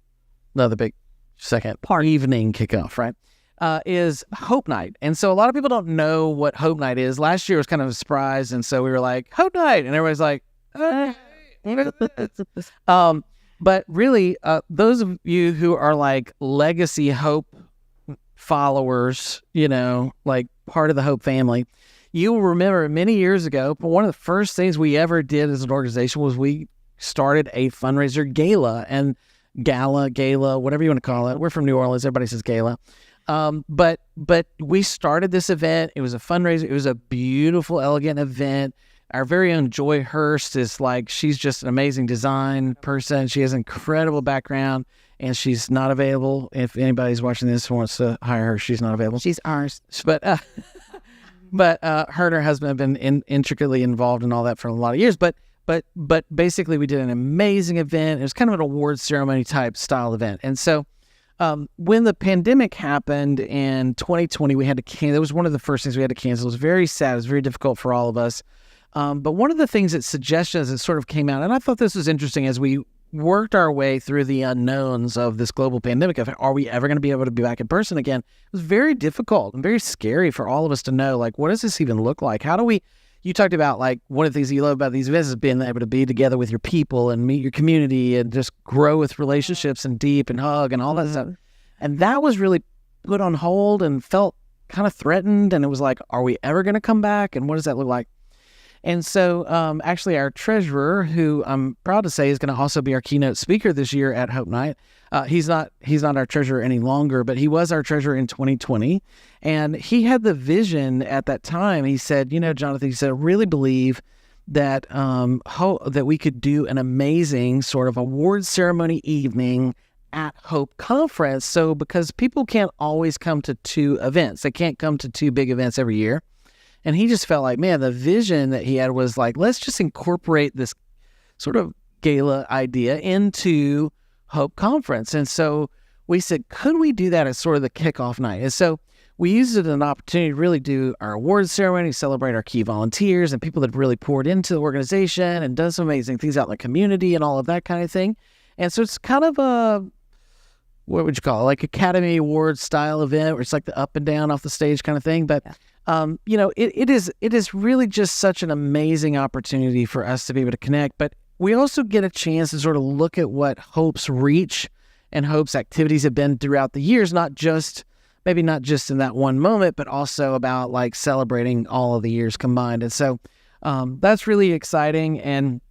another big second evening kickoff, right? Is Hope Night. And so a lot of people don't know what Hope Night is. Last year was kind of a surprise, and so we were like, Hope Night, and everybody's like, but really, those of you who are like legacy Hope followers, part of the Hope family, you will remember many years ago, but one of the first things we ever did as an organization was we started a fundraiser gala, whatever you want to call it. We're from New Orleans. Everybody says gala. But we started this event. It was a fundraiser. It was a beautiful, elegant event. Our very own Joy Hurst is she's just an amazing design person. She has an incredible background, and she's not available. If anybody's watching this who wants to hire her, she's not available. She's ours. But her and her husband have been intricately involved in all that for a lot of years. But basically, we did an amazing event. It was kind of an award ceremony type style event. And so when the pandemic happened in 2020, we had to cancel. That was one of the first things we had to cancel. It was very sad. It was very difficult for all of us. But one of the things suggestions that sort of came out, and I thought this was interesting as we worked our way through the unknowns of this global pandemic of are we ever going to be able to be back in person again? It was very difficult and very scary for all of us to know, what does this even look like? How do we, you talked about one of the things you love about these events is being able to be together with your people and meet your community and just grow with relationships and deep and hug and all that stuff. And that was really put on hold and felt kind of threatened. And it was are we ever going to come back? And what does that look like? And so actually our treasurer, who I'm proud to say is going to also be our keynote speaker this year at Hope Night, he's not our treasurer any longer, but he was our treasurer in 2020. And he had the vision at that time. He said, Jonathan, he said, I really believe that that we could do an amazing sort of award ceremony evening at Hope Conference. So because people can't always come to two events, they can't come to two big events every year. And he just felt the vision that he had was let's just incorporate this sort of gala idea into Hope Conference. And so we said, could we do that as sort of the kickoff night? And so we used it as an opportunity to really do our awards ceremony, celebrate our key volunteers and people that have really poured into the organization and done some amazing things out in the community and all of that kind of thing. And so it's kind of what would you call it? Academy Awards style event where it's the up and down off the stage kind of thing. But it is really just such an amazing opportunity for us to be able to connect. But we also get a chance to sort of look at what Hope's reach and Hope's activities have been throughout the years, maybe not just in that one moment, but also about celebrating all of the years combined. And so that's really exciting. And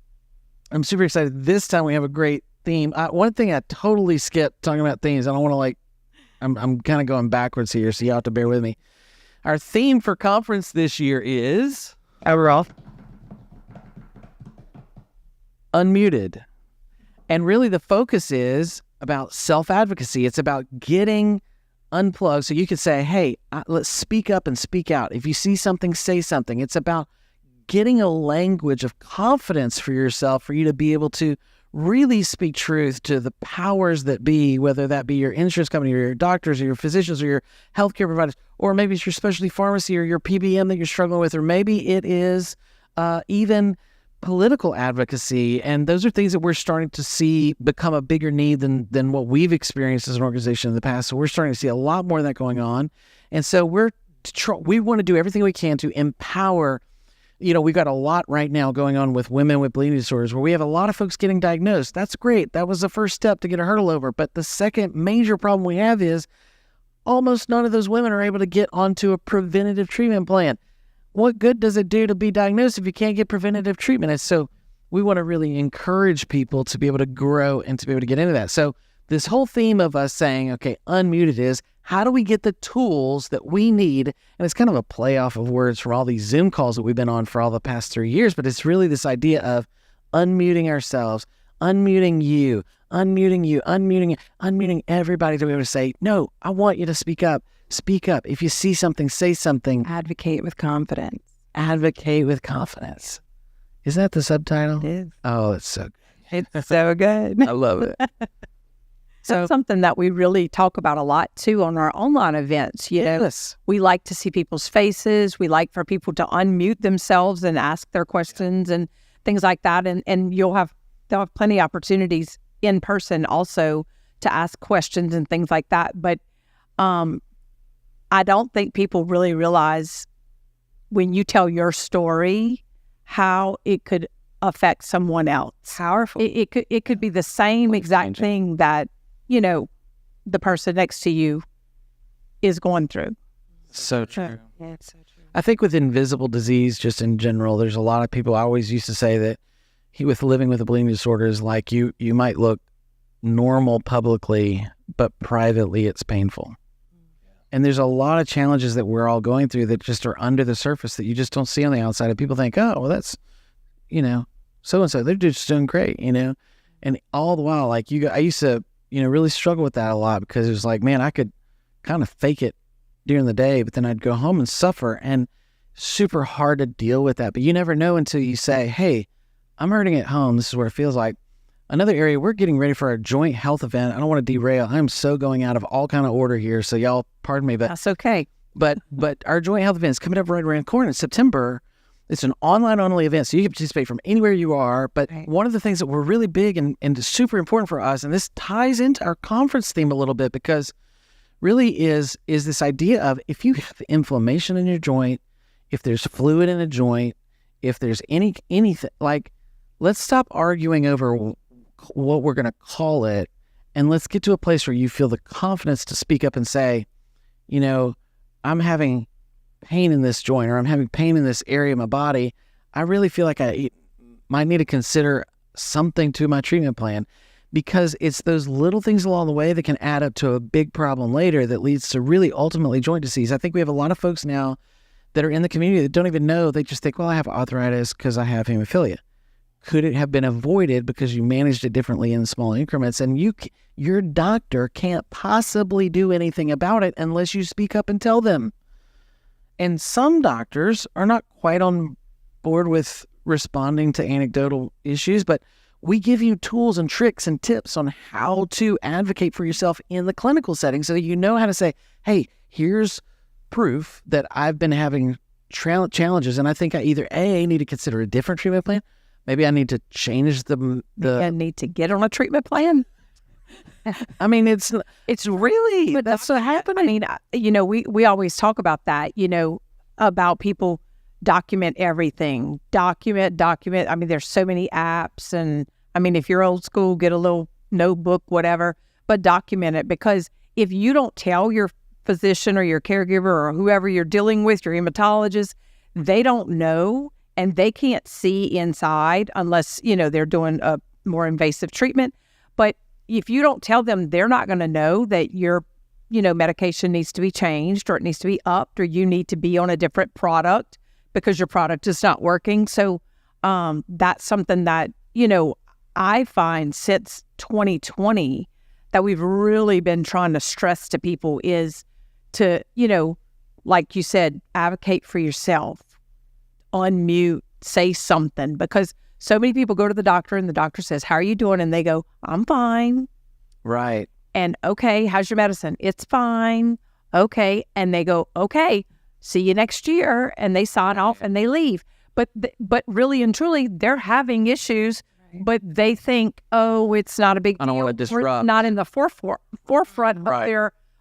I'm super excited. This time we have a great theme. One thing I totally skipped talking about themes. I don't want to I'm kind of going backwards here, so you have to bear with me. Our theme for conference this year is Overall. Unmuted. And really the focus is about self-advocacy. It's about getting unplugged so you can say, hey, let's speak up and speak out. If you see something, say something. It's about getting a language of confidence for yourself for you to be able to really speak truth to the powers that be, whether that be your insurance company or your doctors or your physicians or your healthcare providers, or maybe it's your specialty pharmacy or your PBM that you're struggling with, or maybe it is even political advocacy. And those are things that we're starting to see become a bigger need than what we've experienced as an organization in the past. So we're starting to see a lot more of that going on. And so we want to do everything we can to empower. We've got a lot right now going on with women with bleeding disorders where we have a lot of folks getting diagnosed. That's great. That was the first step to get a hurdle over. But the second major problem we have is almost none of those women are able to get onto a preventative treatment plan. What good does it do to be diagnosed if you can't get preventative treatment? And so we want to really encourage people to be able to grow and to be able to get into that. So this whole theme of us saying, okay, unmuted is, how do we get the tools that we need? And it's kind of a play off of words from all these Zoom calls that we've been on for all the past 3 years, but it's really this idea of unmuting ourselves, unmuting you, unmuting everybody to be able to say, no, I want you to speak up. Speak up. If you see something, say something. Advocate with confidence. Advocate with confidence. Is that the subtitle? It is. Oh, it's so good. It's so good. I love it. So that's something that we really talk about a lot too on our online events. Yes. We like to see people's faces. We like for people to unmute themselves and ask their questions and things like that. And they'll have plenty of opportunities in person also to ask questions and things like that. But I don't think people really realize when you tell your story how it could affect someone else. Powerful. It could be the same exact thing that the person next to you is going through. So true. Yeah, it's so true. I think with invisible disease, just in general, there's a lot of people. I always used to say that with living with a bleeding disorder is like you might look normal publicly, but privately it's painful. And there's a lot of challenges that we're all going through that just are under the surface that you just don't see on the outside. And people think, oh, well, that's, so-and-so, they're just doing great, And all the while, like I used to, really struggle with that a lot because it was like, man, I could kind of fake it during the day, but then I'd go home and suffer, and super hard to deal with that. But you never know until you say, hey, I'm hurting at home. This is what it feels like. Another area, we're getting ready for our joint health event. I don't want to derail. I'm so going out of all kind of order here, so y'all pardon me. But that's okay. But our joint health event is coming up right around the corner in September. It's an online-only event, so you can participate from anywhere you are. But one of the things that we're really big and super important for us, and this ties into our conference theme a little bit, because really is this idea of if you have inflammation in your joint, if there's fluid in a joint, if there's anything, like, let's stop arguing over what we're going to call it, and let's get to a place where you feel the confidence to speak up and say, I'm having pain in this joint, or I'm having pain in this area of my body. I really feel like I might need to consider something to my treatment plan, because it's those little things along the way that can add up to a big problem later that leads to really ultimately joint disease. I think we have a lot of folks now that are in the community that don't even know. They just think, well, I have arthritis because I have hemophilia. Could it have been avoided because you managed it differently in small increments? And your doctor can't possibly do anything about it unless you speak up and tell them. And some doctors are not quite on board with responding to anecdotal issues, but we give you tools and tricks and tips on how to advocate for yourself in the clinical setting so that you know how to say, hey, here's proof that I've been having challenges, and I think I either A, need to consider a different treatment plan, maybe I need to change I need to get on a treatment plan. I mean, it's really, but that's what happened. I mean, we always talk about that, about people document everything, document. I mean, there's so many apps, and I mean, if you're old school, get a little notebook, whatever, but document it, because if you don't tell your physician or your caregiver or whoever you're dealing with, your hematologist, they don't know, and they can't see inside unless, they're doing a more invasive treatment. But if you don't tell them, they're not going to know that your, medication needs to be changed, or it needs to be upped, or you need to be on a different product because your product is not working. So that's something that, I find since 2020 that we've really been trying to stress to people is to, like you said, advocate for yourself, unmute, say something, because So many people go to the doctor and the doctor says, how are you doing? And they go, I'm fine. Right. And okay, how's your medicine? It's fine. Okay. And they go, okay, see you next year. And they sign off and they leave. But really and truly, they're having issues, but they think, oh, it's not a big deal. I don't want to Or disrupt. it's not in the forefront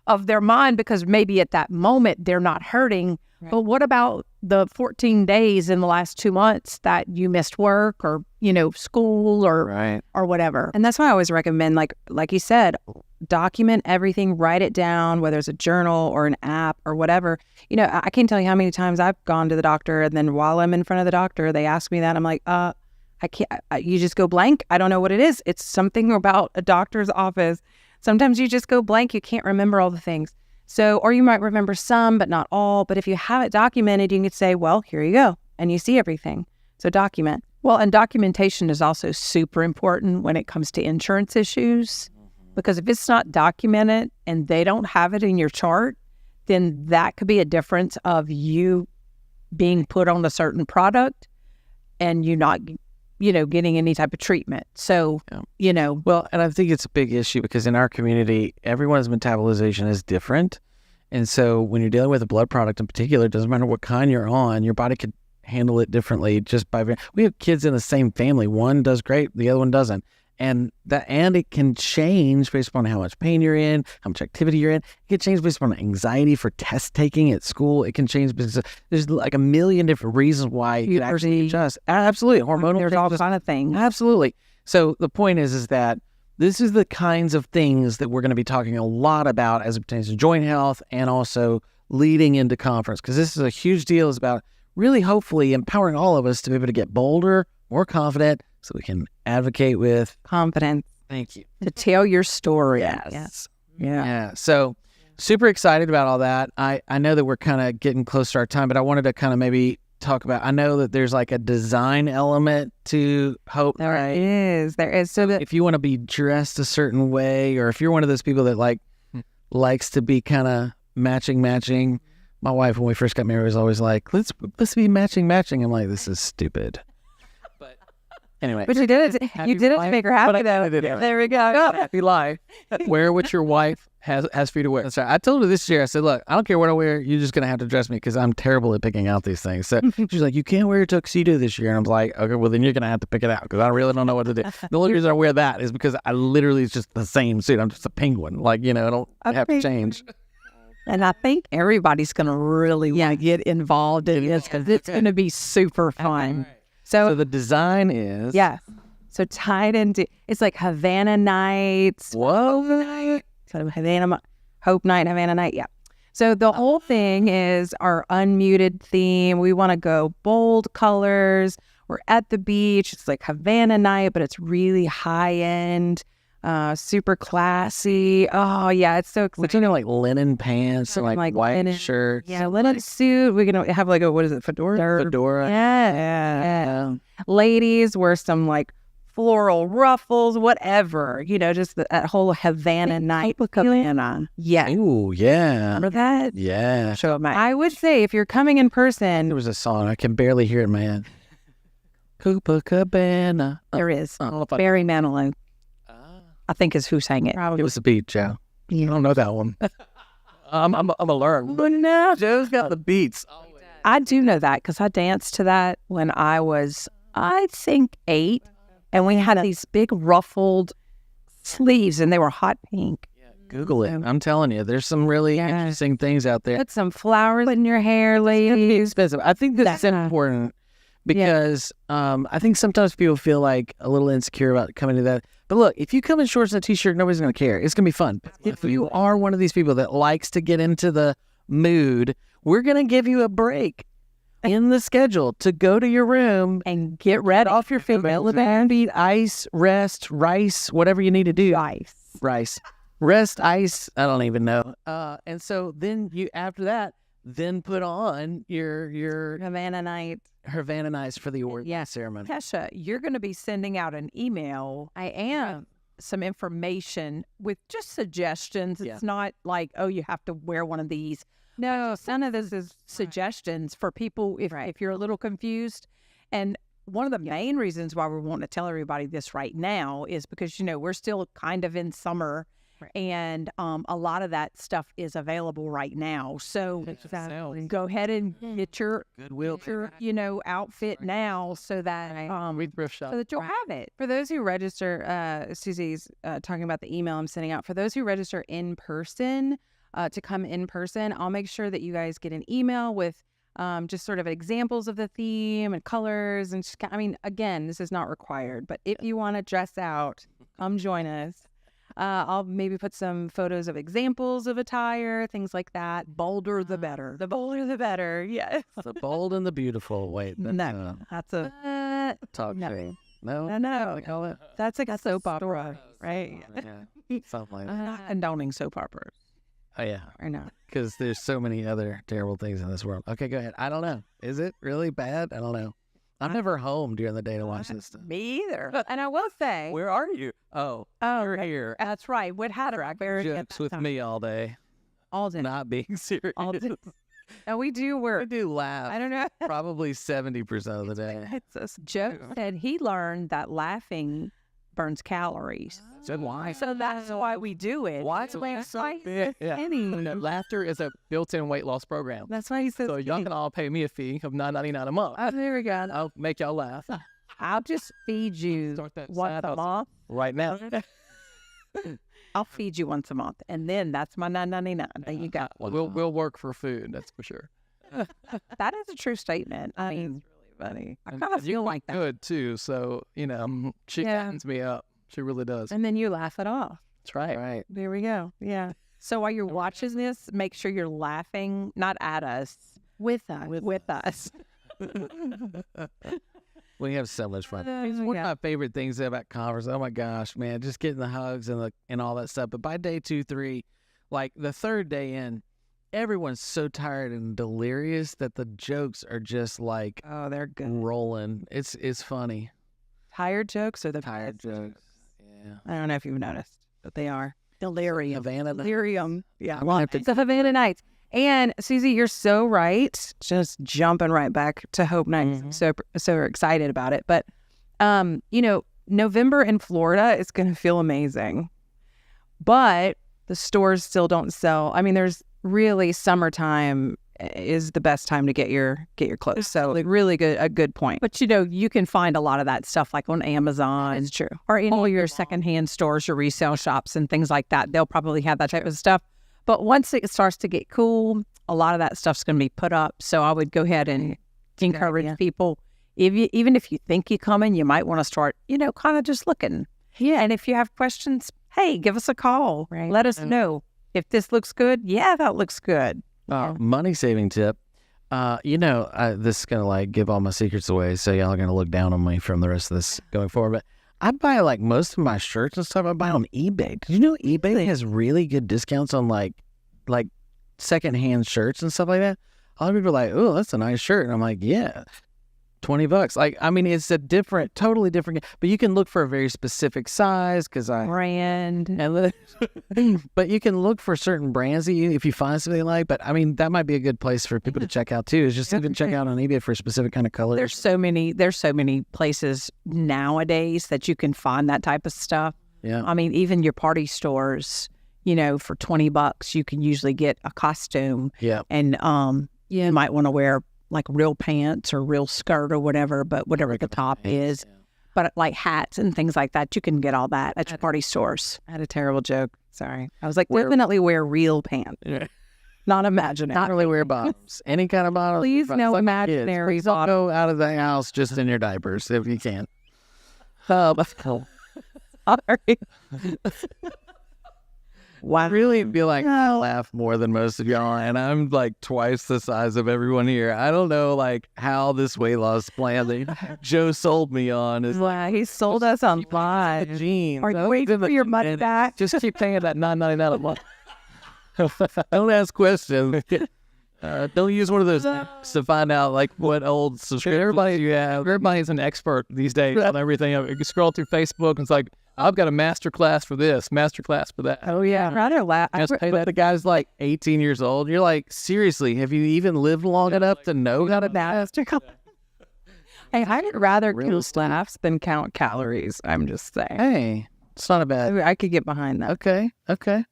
of their mind, because maybe at that moment they're not hurting. Right. But what about the 14 days in the last 2 months that you missed work or, school or whatever? And that's why I always recommend, like you said, document everything, write it down, whether it's a journal or an app or whatever. I can't tell you how many times I've gone to the doctor, and then while I'm in front of the doctor, they ask me that. I'm like, I can't, you just go blank. I don't know what it is. It's something about a doctor's office. Sometimes you just go blank. You can't remember all the things. So, or you might remember some, but not all. But if you have it documented, you can say, well, here you go. And you see everything. So document. Well, and documentation is also super important when it comes to insurance issues, because if it's not documented and they don't have it in your chart, then that could be a difference of you being put on a certain product and you not, getting any type of treatment. So, Well, and I think it's a big issue because in our community, everyone's metabolization is different. And so when you're dealing with a blood product in particular, it doesn't matter what kind you're on, your body could handle it differently just by... We have kids in the same family. One does great, the other one doesn't. And it can change based upon how much pain you're in, how much activity you're in. It can change based upon anxiety for test taking at school. It can change because there's like a million different reasons why you can actually adjust. Absolutely. Hormonal there's all changes. kind of things. Absolutely. So the point is that this is the kinds of things that we're going to be talking a lot about as it pertains to joint health and also leading into conference, because this is a huge deal. It's about really hopefully empowering all of us to be able to get bolder, more confident, so we can advocate with confidence. Thank you. To tell your story. Yes. Yeah. So super excited about all that. I know that we're kind of getting close to our time, but I wanted to kind of maybe talk about, I know that there's like a design element to Hope. There is. So that if you want to be dressed a certain way, or if you're one of those people that likes to be kind of matching. My wife, when we first got married, was always like, let's be matching. I'm like, this is stupid. Anyway. But you did it. You did it to make her happy, though. There we go. Happy life. Wear what your wife has for you to wear. That's right. I told her this year, I said, look, I don't care what I wear. You're just going to have to dress me because I'm terrible at picking out these things. So she's like, you can't wear your tuxedo this year. And I'm like, okay, well, then you're going to have to pick it out because I really don't know what to do. The only reason I wear that is because I literally, it's just the same suit. I'm just a penguin. I don't have to change. And I think everybody's going to really want to get involved in this because it's going to be super fun. So the design is... Yeah. So tied into... It's like Havana Nights. Whoa. So Hope Night, Havana Night. Yeah. So the whole thing is our unmuted theme. We want to go bold colors. We're at the beach. It's like Havana Night, but it's really high-end, super classy. Oh, yeah. It's so exciting. We're talking like linen pants and like white linen, shirts. Yeah, linen suit. We're going to have like what is it, fedora? Fedora. Yeah. Ladies wear some like floral ruffles, whatever. Just that whole Havana night. Havana. Yeah. Ooh, yeah. Remember that? Yeah. Show my. I would say if you're coming in person. There was a song. I can barely hear it in my head. Copacabana. There is. I don't know if Barry Manilow, I think is who sang it. It was the beat, Joe. I don't know that one. I'm a learn. But no, Joe's got the beats. I do know that because I danced to that when I was, I think, 8. And we had these big ruffled sleeves and they were hot pink. Google it. I'm telling you, there's some really interesting things out there. Put some flowers in your hair, ladies. Expensive. I think that's important because I think sometimes people feel like a little insecure about coming to that. But look, if you come in shorts and a t-shirt, nobody's going to care. It's going to be fun. If you are one of these people that likes to get into the mood, we're going to give you a break in the schedule to go to your room And get ready. off your feet, feet, ice, rest, rice, whatever you need to do. Rice. Rest, ice, I don't even know. And so then you, after that, then put on your Havana Night. Havana Nights for the award ceremony. Kesha, you're going to be sending out an email. I am. Some information with just suggestions. It's not like, oh, you have to wear one of these. No, none of this is Suggestions for people if you're a little confused. And one of the main reasons why we're wanting to tell everybody this right now is because, we're still kind of in summer. And a lot of that stuff is available right now. So go ahead and get your Goodwill, outfit now so that We thrift shop. so that you'll have it. For those who register, Susie's talking about the email I'm sending out. For those who register in person, to come in person, I'll make sure that you guys get an email with just sort of examples of the theme and colors. And again, this is not required, but if you want to dress out, come join us. I'll maybe put some photos of examples of attire, things like that. Bolder the better. The bolder the better. Yes. The bold and the beautiful. Wait, No, that's a talk show. No, no. they call it. That's a soap opera, right? Yeah, something like that. Not condoning soap operas. Oh yeah, Or not. because there's so many other terrible things in this world. Okay, go ahead. I don't know. Is it really bad? I don't know. I'm never home during the day to watch this stuff. Me either. And I will say, Where are you? Oh, you're here. that's right. What had a very Jokes with me all day, all day. not being serious. All day. And we do I work. do laugh. I don't know. Probably 70% of the day. It's a Joe said he learned that laughing burns calories. Said why? So that's why we do it. Why? That's why it's like Yeah. Laughter is a built-in weight loss program. That's why he says. So y'all can all pay me a fee of $9.99 a month. Oh, there we go. I'll make y'all laugh. I'll just feed you Start that once side a hustle. month. Right now. I'll feed you once a month, and then that's my $9.99 that you got. We'll work for food. That's for sure. That is a true statement. I mean, Funny. I kind of feel like that. Good too. So she Yeah. fattens me up. She really does. And then you laugh it off. That's right. Right. There we go. Yeah. So while you're watching this, make sure you're laughing, not at us, With us. with us. We have so much fun. It's one of my favorite things about conference. Oh my gosh, man, just getting the hugs and all that stuff. But by day 2, 3, like the third day in, everyone's so tired and delirious that the jokes are just like Oh, they're good. rolling. It's funny. Tired jokes are the Tired best. jokes. Yeah. I don't know if you've noticed, but they are. Delirium. Havana. Delirium. Yeah. I want to It's a Havana Nights. And Susie, you're so right. Just jumping right back to Hope Nights. I'm so excited about it. But, November in Florida is going to feel amazing. But the stores still don't sell. I mean, there's really summertime is the best time to get your clothes. So really a good point. But you can find a lot of that stuff like on Amazon. It's true. Or in all your secondhand stores, your resale shops and things like that. They'll probably have that type of stuff. But once it starts to get cool, a lot of that stuff's going to be put up. So I would go ahead and encourage people, even if you think you're coming, you might want to start, kind of just looking. Yeah. And if you have questions, hey, give us a call. Right. Let us know. If this looks good, yeah, that looks good. Money saving tip. This is gonna give all my secrets away, so y'all are gonna look down on me from the rest of this going forward. But I buy most of my shirts and stuff. I buy on eBay. Did you know eBay has really good discounts on like secondhand shirts and stuff like that? A lot of people are like, "Oh, that's a nice shirt," and I'm like, "Yeah, $20." It's a totally different. But you can look for a very specific size Brand. but you can look for certain brands if you find something you like. But that might be a good place for people to check out too. Is just even check out on eBay for a specific kind of color. There's so many places nowadays that you can find that type of stuff. Yeah. I mean, even your party stores, for $20, you can usually get a costume. Yeah. And you might want to wear like real pants or real skirt or whatever, but whatever the top is. Yeah. But like hats and things like that, you can get all that at your party stores. I had a terrible joke. Sorry. I was like, Definitely wear real pants. not imaginary. Not really wear bottoms. Any kind of bottoms. Please no imaginary Please don't go out of the house just in your diapers if you can. Sorry. I really feel like I laugh more than most of y'all, and I'm like twice the size of everyone here. I don't know how this weight loss plan that Joe sold me on is. Wow, he sold us on live. Jeans. Are you waiting for your money back? Just keep paying that $9.99 a month. Don't ask questions. Don't use one of those apps to find out what old subscriptions you have. Everybody's an expert these days on everything. You scroll through Facebook and it's like, I've got a master class for this, master class for that. Oh yeah, I'd rather laugh. Just pay But that. the guy's 18 years old. You're like, seriously, have you even lived long enough to know how to master? Hey, I'd rather Real count laughs than count calories. I'm just saying. Hey, it's not a bad. I could get behind that. Okay.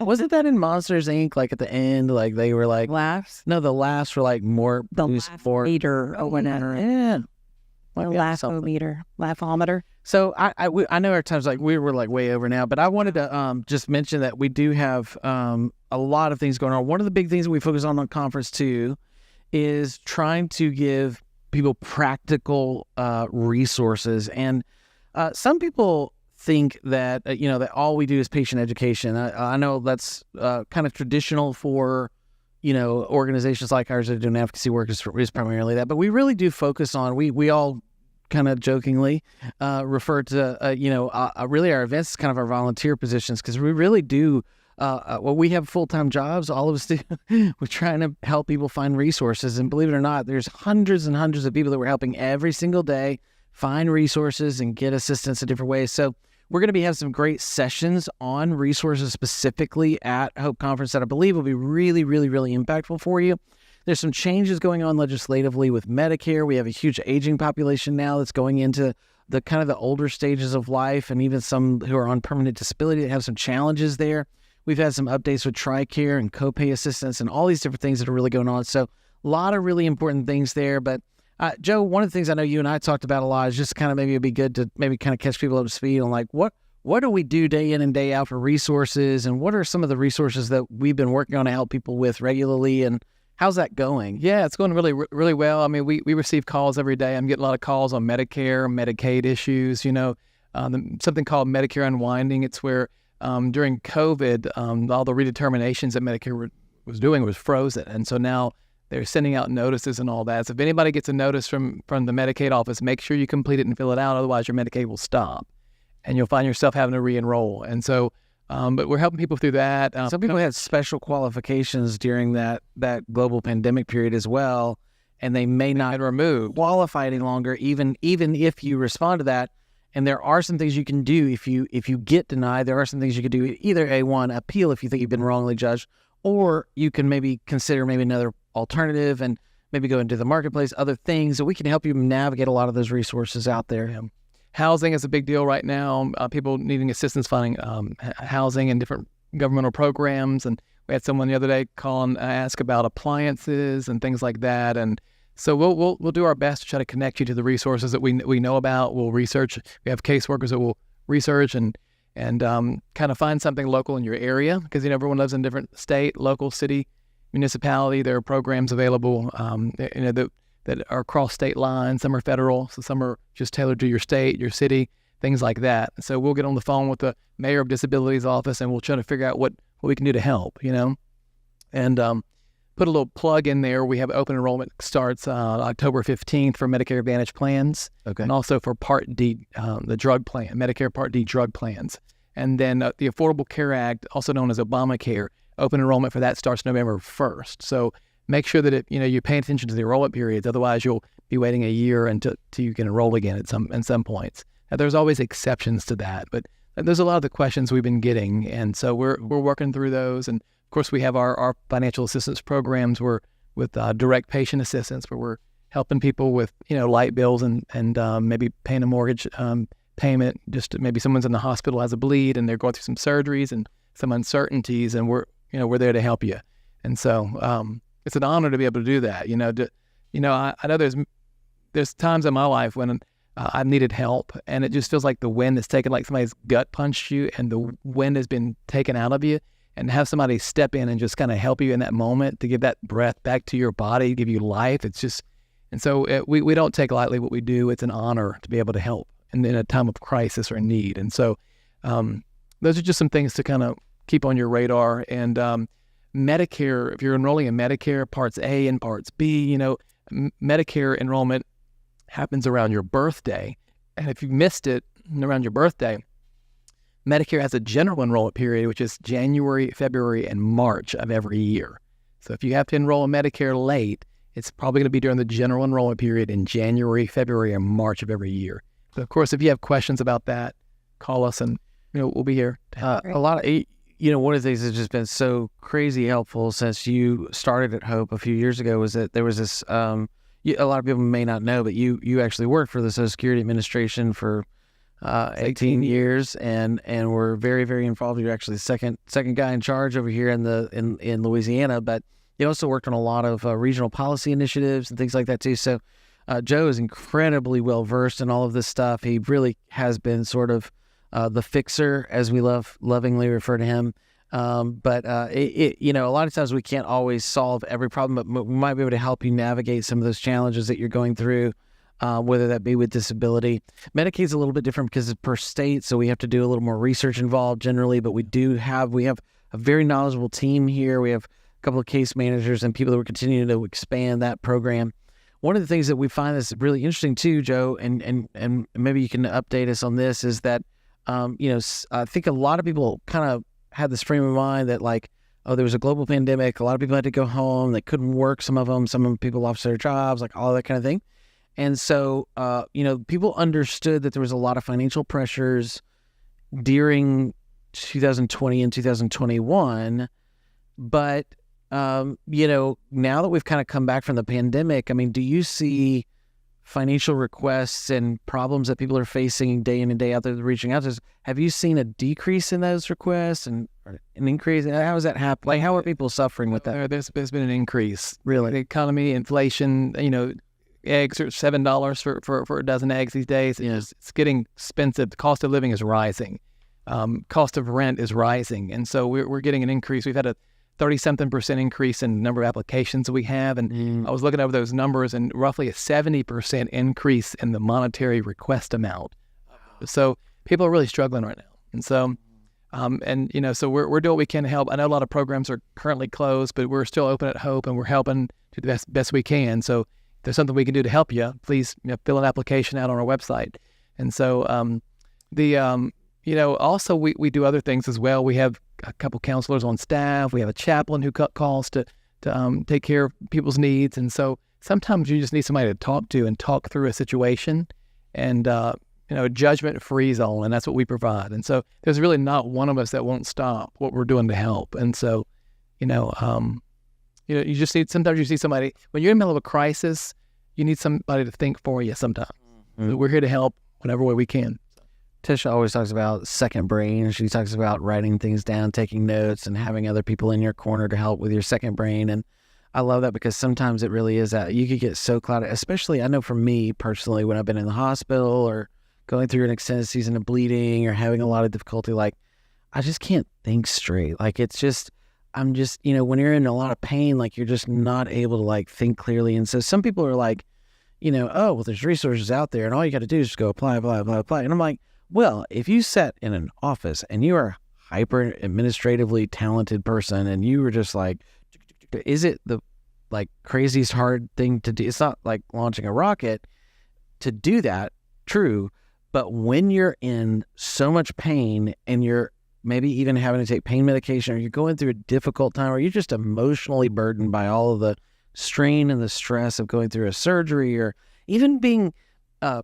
Wasn't that in Monsters Inc? Like at the end, like they were like, Laughs? no, the laughs were like more. The boost laugh for meter or whatever. Yeah. The Might be something. laugh-o-meter. Laugh-o-meter. So I know our time's like we were like way over now, but I wanted to just mention that we do have a lot of things going on. One of the big things that we focus on conference too is trying to give people practical resources, and some people think that that all we do is patient education. I know that's kind of traditional for organizations like ours that are doing advocacy work is primarily that, but we really do focus on we all kind of jokingly refer to really our events as kind of our volunteer positions, because we really do we have full-time jobs, all of us do. We're trying to help people find resources, and believe it or not, there's hundreds and hundreds of people that we're helping every single day find resources and get assistance in different ways. So we're going to have some great sessions on resources specifically at Hope Conference that I believe will be really, really, really impactful for you. There's some changes going on legislatively with Medicare. We have a huge aging population now that's going into the kind of the older stages of life, and even some who are on permanent disability that have some challenges there. We've had some updates with TRICARE and copay assistance and all these different things that are really going on. So a lot of really important things there. But Joe, one of the things I know you and I talked about a lot is just kind of maybe it'd be good to maybe kind of catch people up to speed on like what do we do day in and day out for resources, and what are some of the resources that we've been working on to help people with regularly, and how's that going? Yeah, it's going really, really well. I mean, we receive calls every day. I'm getting a lot of calls on Medicare, Medicaid issues, something called Medicare Unwinding. It's where during COVID, all the redeterminations that Medicare was doing was frozen. And so now they're sending out notices and all that. So if anybody gets a notice from the Medicaid office, make sure you complete it and fill it out. Otherwise, your Medicaid will stop, and you'll find yourself having to re-enroll. And so, but we're helping people through that. Some people had special qualifications during that global pandemic period as well, and they may not qualify any longer, even if you respond to that. And there are some things you can do if you get denied. There are some things you could do. Either one, appeal if you think you've been wrongly judged, or you can maybe consider maybe another alternative and maybe go into the marketplace, other things that we can help you navigate a lot of those resources out there. Yeah. Housing is a big deal right now. People needing assistance finding housing and different governmental programs. And we had someone the other day call and ask about appliances and things like that. And so we'll do our best to try to connect you to the resources that we know about. We'll research. We have caseworkers that will research and kind of find something local in your area, because everyone lives in a different state, local, city, municipality. There are programs available that are across state lines. Some are federal, so some are just tailored to your state, your city, things like that. So we'll get on the phone with the Mayor of Disabilities office, and we'll try to figure out what we can do to help, and put a little plug in there. We have open enrollment starts October 15th for Medicare Advantage plans, and also for Part D, the drug plan, Medicare Part D drug plans. And then the Affordable Care Act, also known as Obamacare, open enrollment for that starts November 1st. So make sure that you pay attention to the enrollment periods. Otherwise, you'll be waiting a year until you can enroll again at some points. Now, there's always exceptions to that, but there's a lot of the questions we've been getting, and so we're working through those. And of course, we have our financial assistance programs. We're with direct patient assistance, where we're helping people with light bills and maybe paying a mortgage payment. Just maybe someone's in the hospital, has a bleed, and they're going through some surgeries and some uncertainties, and we're there to help you. And so it's an honor to be able to do that. I know there's times in my life when I've needed help, and it just feels like the wind is taken, like somebody's gut punched you, and the wind has been taken out of you. And have somebody step in and just kind of help you in that moment to give that breath back to your body, give you life. It's just, and so we don't take lightly what we do. It's an honor to be able to help in a time of crisis or need. And so those are just some things to kind of keep on your radar. And Medicare, if you're enrolling in Medicare Parts A and Parts B, Medicare enrollment happens around your birthday. And if you missed it around your birthday, Medicare has a general enrollment period, which is January, February, and March of every year. So if you have to enroll in Medicare late, it's probably going to be during the general enrollment period in January, February, and March of every year. So of course, if you have questions about that, call us, and we'll be here to help. A lot of one of the things that's just been so crazy helpful since you started at Hope a few years ago was that there was this a lot of people may not know, but you actually worked for the Social Security Administration for 18 years, and we're very, very involved. You're actually the second guy in charge over here in Louisiana, but you also worked on a lot of regional policy initiatives and things like that too. So Joe is incredibly well versed in all of this stuff. He really has been sort of the fixer, as we lovingly refer to him. But a lot of times we can't always solve every problem, but we might be able to help you navigate some of those challenges that you're going through. Whether that be with disability. Medicaid's a little bit different because it's per state, so we have to do a little more research involved generally, but we have a very knowledgeable team here. We have a couple of case managers and people that we're continuing to expand that program. One of the things that we find that's really interesting too, Joe, and maybe you can update us on this, is that, I think a lot of people kind of had this frame of mind that like, oh, there was a global pandemic, a lot of people had to go home, they couldn't work, some of people lost their jobs, like all that kind of thing. And so, people understood that there was a lot of financial pressures during 2020 and 2021. But, now that we've kind of come back from the pandemic, I mean, do you see financial requests and problems that people are facing day in and day out that they're reaching out to us? Have you seen a decrease in those requests and an increase? How has that happened? Like, how are people suffering with that? There's been an increase. Really? The economy, inflation, eggs are $7 for a dozen eggs these days. It's getting expensive. The cost of living is rising. Cost of rent is rising. And so we're getting an increase. We've had a 30-something% increase in the number of applications we have. And I was looking over those numbers, and roughly a 70% increase in the monetary request amount. So people are really struggling right now. And so, so we're doing what we can to help. I know a lot of programs are currently closed, but we're still open at Hope, and we're helping to the best we can. So if there's something we can do to help you, please fill an application out on our website. And so also we do other things as well. We have a couple counselors on staff. We have a chaplain who calls to take care of people's needs. And so sometimes you just need somebody to talk to and talk through a situation, and a judgment-free zone, and that's what we provide. And so there's really not one of us that won't stop what we're doing to help. And so, you just need, sometimes you see somebody, when you're in the middle of a crisis, you need somebody to think for you sometimes. Mm-hmm. We're here to help whatever way we can. Tisha always talks about second brain. She talks about writing things down, taking notes, and having other people in your corner to help with your second brain. And I love that because sometimes it really is that you could get so clouded, especially I know for me personally, when I've been in the hospital or going through an extended season of bleeding or having a lot of difficulty, like I just can't think straight. Like I'm just, when you're in a lot of pain, like you're just not able to like think clearly. And so some people are like, oh, well, there's resources out there and all you got to do is just go apply. And I'm like, well, if you sat in an office and you are a hyper administratively talented person and you were just like, is it the like craziest hard thing to do? It's not like launching a rocket to do that. True. But when you're in so much pain and you're maybe even having to take pain medication, or you're going through a difficult time, or you're just emotionally burdened by all of the strain and the stress of going through a surgery, or even being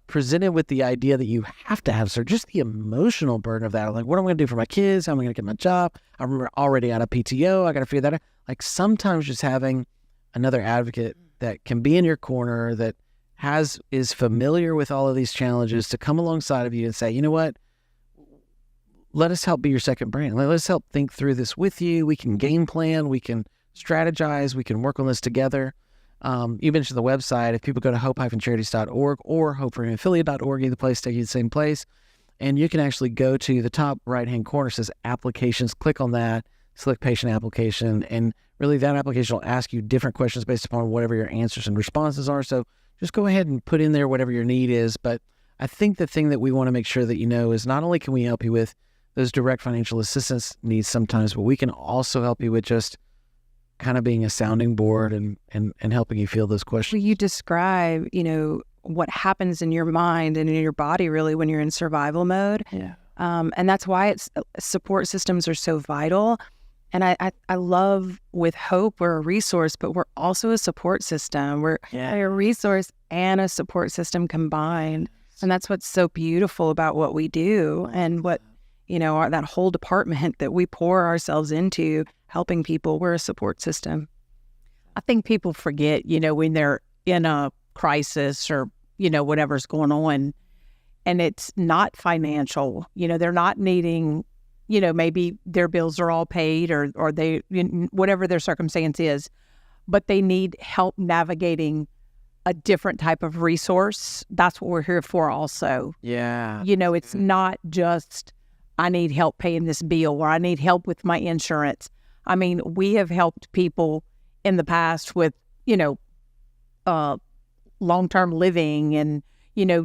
presented with the idea that you have to have surgery, just the emotional burden of that. Like, what am I going to do for my kids? How am I going to get my job? I'm already out of PTO. I got to figure that out. Like, sometimes just having another advocate that can be in your corner, that is familiar with all of these challenges, to come alongside of you and say, you know what? Let us help be your second brain. Let us help think through this with you. We can game plan. We can strategize. We can work on this together. You mentioned the website. If people go to hope-charities.org or hope-affiliate.org, either place take you to the same place. And you can actually go to the top right-hand corner. It says applications. Click on that. Select patient application. And really that application will ask you different questions based upon whatever your answers and responses are. So just go ahead and put in there whatever your need is. But I think the thing that we want to make sure that you know is not only can we help you with those direct financial assistance needs sometimes, but we can also help you with just kind of being a sounding board and helping you feel those questions. Will you describe, what happens in your mind and in your body really when you're in survival mode? Yeah. And that's why support systems are so vital. And I love with Hope, we're a resource, but we're also a support system. We're a resource and a support system combined. And that's what's so beautiful about what we do and what, that whole department that we pour ourselves into helping people. We're a support system. I think people forget, when they're in a crisis or, whatever's going on. And it's not financial. They're not needing, maybe their bills are all paid or they, whatever their circumstance is, but they need help navigating a different type of resource. That's what we're here for also. Yeah. It's not just, I need help paying this bill or I need help with my insurance. I mean, we have helped people in the past with, long-term living and,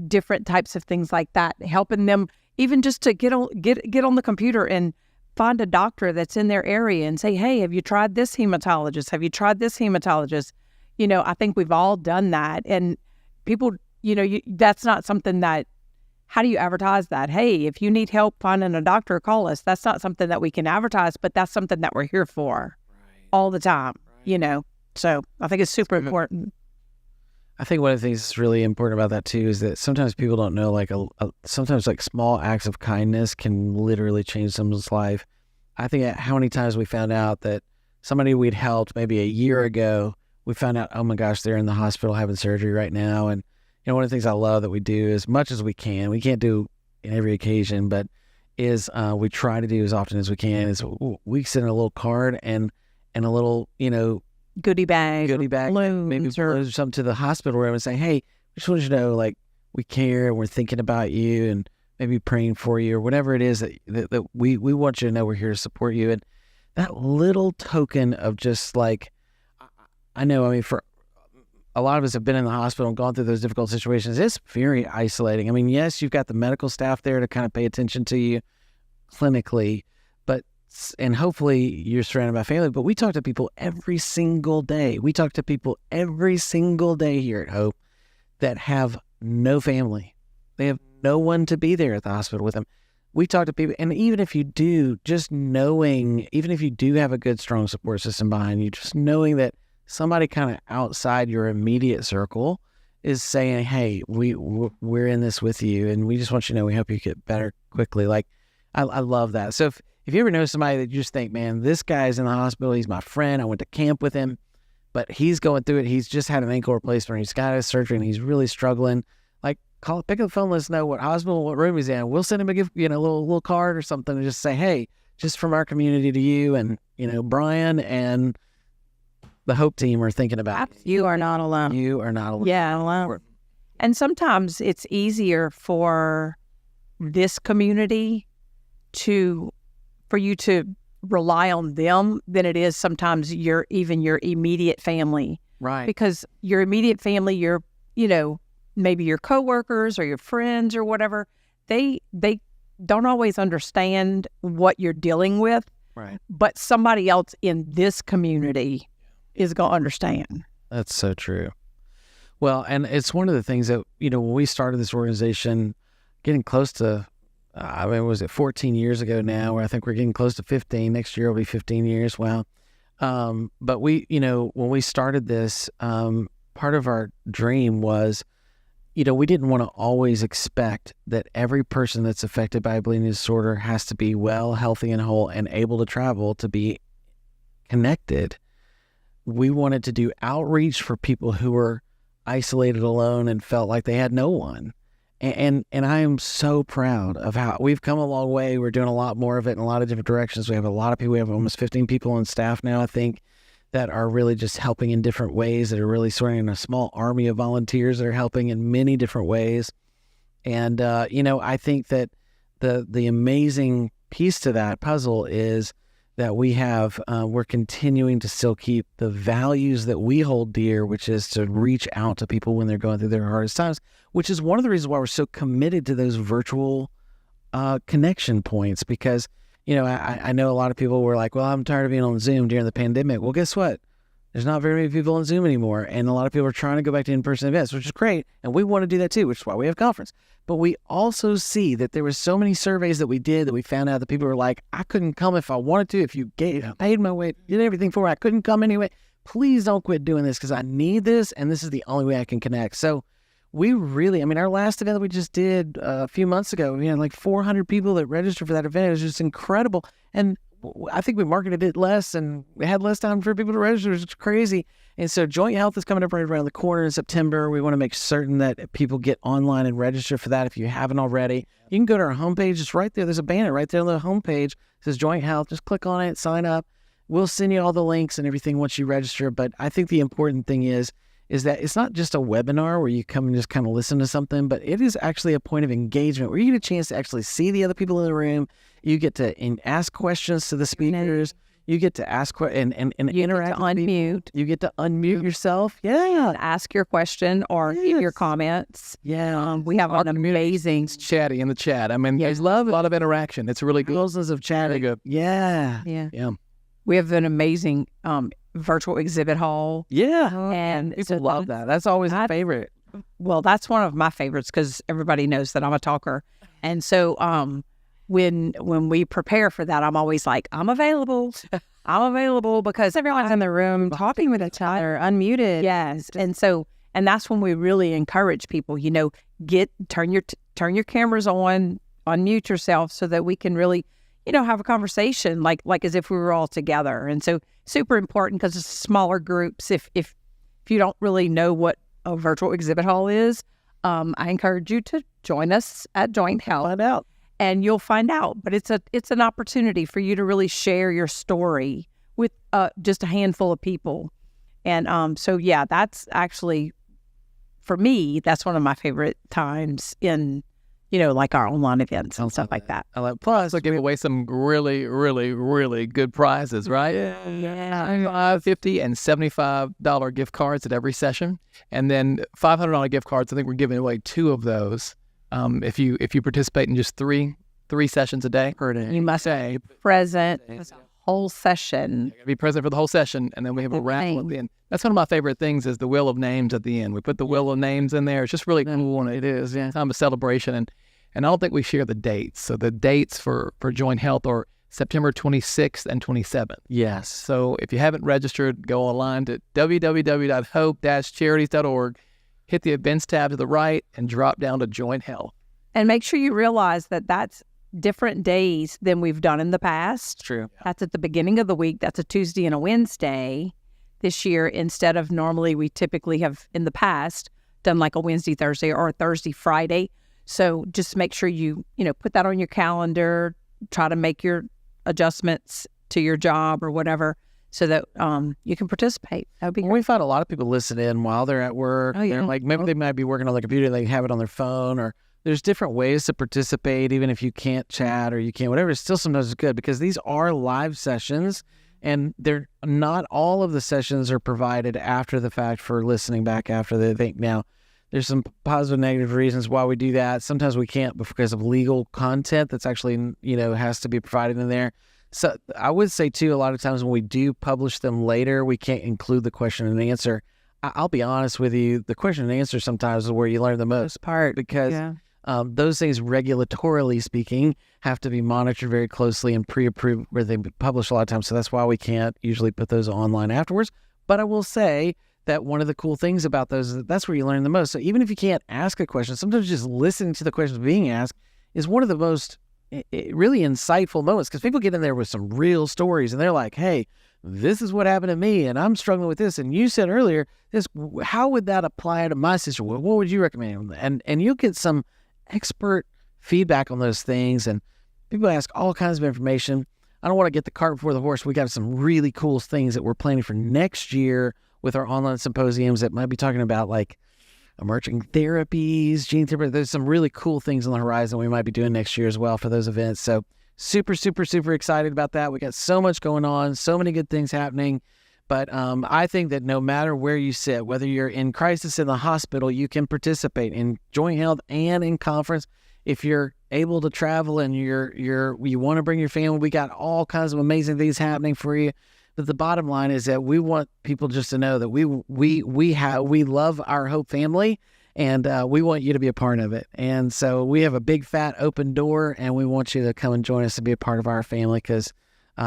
different types of things like that, helping them even just to get on the computer and find a doctor that's in their area and say, hey, have you tried this hematologist? Have you tried this hematologist? I think we've all done that. And people, that's not something that, how do you advertise that? Hey, if you need help finding a doctor, call us. That's not something that we can advertise, but that's something that we're here for all the time, So I think it's super important. I think one of the things that's really important about that too is that sometimes people don't know, like sometimes like small acts of kindness can literally change someone's life. I think how many times we found out that somebody we'd helped maybe a year ago, we found out, oh my gosh, they're in the hospital having surgery right now. And one of the things I love that we do as much as we can't do in every occasion, but is we try to do as often as we can is we send a little card and a little, goodie bag, balloons, maybe or something to the hospital room and say, hey, we just want you to know, like, we care and we're thinking about you and maybe praying for you or whatever it is that we want you to know we're here to support you. And that little token of just like, I know, for a lot of us have been in the hospital and gone through those difficult situations. It's very isolating. I mean, yes, you've got the medical staff there to kind of pay attention to you clinically, and hopefully you're surrounded by family, but we talk to people every single day. We talk to people every single day here at Hope that have no family. They have no one to be there at the hospital with them. We talk to people, and even if you do, just knowing, even if you do have a good, strong support system behind you, just knowing that somebody kind of outside your immediate circle is saying, hey, we're in this with you, and we just want you to know we hope you get better quickly. Like, I love that. So if you ever know somebody that you just think, man, this guy's in the hospital, he's my friend, I went to camp with him, but he's going through it, he's just had an ankle replacement, he's got his surgery, and he's really struggling, like, pick up the phone, let us know what hospital, what room he's in. We'll send him a gift, a little card or something, and just say, hey, just from our community to you, and, Brian and the Hope team are thinking about you. Are not alone. You are not alone. Yeah, alone. And sometimes it's easier for this community for you to rely on them than it is sometimes your immediate family. Right. Because your immediate family, your, maybe your coworkers or your friends or whatever, they don't always understand what you're dealing with. Right. But somebody else in this community is going to understand. That's so true. Well, and it's one of the things that, when we started this organization, getting close to, was it 14 years ago now, where I think we're getting close to 15. Next year will be 15 years. Wow. But we, when we started this, part of our dream was, we didn't want to always expect that every person that's affected by a bleeding disorder has to be well, healthy, and whole and able to travel to be connected. We wanted to do outreach for people who were isolated, alone, and felt like they had no one. And I am so proud of how we've come a long way. We're doing a lot more of it in a lot of different directions. We have a lot of people. We have almost 15 people on staff now, I think, that are really just helping in different ways, that are really sort of in a small army of volunteers that are helping in many different ways. And, I think that the amazing piece to that puzzle is that we have, we're continuing to still keep the values that we hold dear, which is to reach out to people when they're going through their hardest times, which is one of the reasons why we're so committed to those virtual connection points. Because, I know a lot of people were like, well, I'm tired of being on Zoom during the pandemic. Well, guess what? There's not very many people on Zoom anymore. And a lot of people are trying to go back to in-person events, which is great. And we want to do that too, which is why we have conference. But we also see that there were so many surveys that we did that we found out that people were like, I couldn't come if I wanted to. If you paid my way, did everything for me, I couldn't come anyway. Please don't quit doing this because I need this. And this is the only way I can connect. So we really, our last event that we just did a few months ago, we had like 400 people that registered for that event. It was just incredible. And I think we marketed it less and we had less time for people to register. It's crazy. And so Joint Health is coming up right around the corner in September. We want to make certain that people get online and register for that if you haven't already. You can go to our homepage. It's right there. There's a banner right there on the homepage. It says Joint Health. Just click on it, sign up. We'll send you all the links and everything once you register. But I think the important thing is that it's not just a webinar where you come and just kind of listen to something, but it is actually a point of engagement where you get a chance to actually see the other people in the room. You get to ask questions to the speakers. You get to ask and interact with unmute. people. You get to unmute yourself. Yeah. Ask your question or give your comments. Yeah. We have an amazing It's chatty in the chat. I mean, there's a lot of interaction. It's really good. thousands of chat. Very good. Yeah. Yeah. We have an amazing virtual exhibit hall. Yeah. And People love that. That's always a favorite. Well, that's one of my favorites because everybody knows that I'm a talker. And so when we prepare for that, I'm always like, I'm available. I'm available because Everyone's in the room talking with each other, unmuted. yes. And that's when we really encourage people, turn your cameras on, unmute yourself so that we can really, have a conversation like as if we were all together. And so super important because it's smaller groups. If you don't really know what a virtual exhibit hall is, I encourage you to join us at Joint Health. Find out. And you'll find out. But it's an opportunity for you to really share your story with just a handful of people. And so that's actually, for me, that's one of my favorite times in, like our online events and stuff like that. I like. Plus, I give away some really, really, really good prizes, right? Yeah. $50 and $75 gift cards at every session, and then $500 gift cards. I think we're giving away 2 of those. If you participate in just three sessions a day per day. You must be present for the whole session. Be present for the whole session, and then we have a raffle at the end. That's one of my favorite things is the wheel of names at the end. We put the wheel of names in there. It's just really cool, and it is time of celebration. And I don't think we share the dates. So the dates for Joint Health are September 26th and 27th. Yes. So if you haven't registered, go online to www.hope-charities.org, hit the events tab to the right, and drop down to Joint Health. And make sure you realize that that's different days than we've done in the past. True. That's at the beginning of the week. That's a Tuesday and a Wednesday this year instead of normally we typically have in the past done like a Wednesday, Thursday, or a Thursday, Friday. So just make sure you put that on your calendar, try to make your adjustments to your job or whatever so that you can participate. That would be great. We find a lot of people listen in while they're at work. Oh, yeah. They're like, maybe they might be working on their computer, they have it on their phone, or there's different ways to participate, even if you can't chat or you can't whatever. Still sometimes it's good because these are live sessions, and they're not all of the sessions are provided after the fact for listening back after the event. Now, there's some positive, negative reasons why we do that. Sometimes we can't because of legal content that's actually, has to be provided in there. So I would say, too, a lot of times when we do publish them later, we can't include the question and answer. I'll be honest with you, the question and answer sometimes is where you learn the most part because those things, regulatorily speaking, have to be monitored very closely and pre-approved where they publish a lot of times. So that's why we can't usually put those online afterwards. But I will say that one of the cool things about those is that's where you learn the most. So even if you can't ask a question, sometimes just listening to the questions being asked is one of the most really insightful moments because people get in there with some real stories and they're like, hey, this is what happened to me and I'm struggling with this. And you said earlier, how would that apply to my situation? What would you recommend? And you'll get some expert feedback on those things. And people ask all kinds of information. I don't want to get the cart before the horse. We got some really cool things that we're planning for next year with our online symposiums that might be talking about like emerging therapies, gene therapy. There's some really cool things on the horizon we might be doing next year as well for those events. So super, super, super excited about that. We got so much going on, so many good things happening. But I think that no matter where you sit, whether you're in crisis in the hospital, you can participate in Joint Health and in conference. If you're able to travel and you want to bring your family, we got all kinds of amazing things happening for you. But the bottom line is that we want people just to know that we love our Hope family, and we want you to be a part of it. And so we have a big fat open door, and we want you to come and join us and be a part of our family because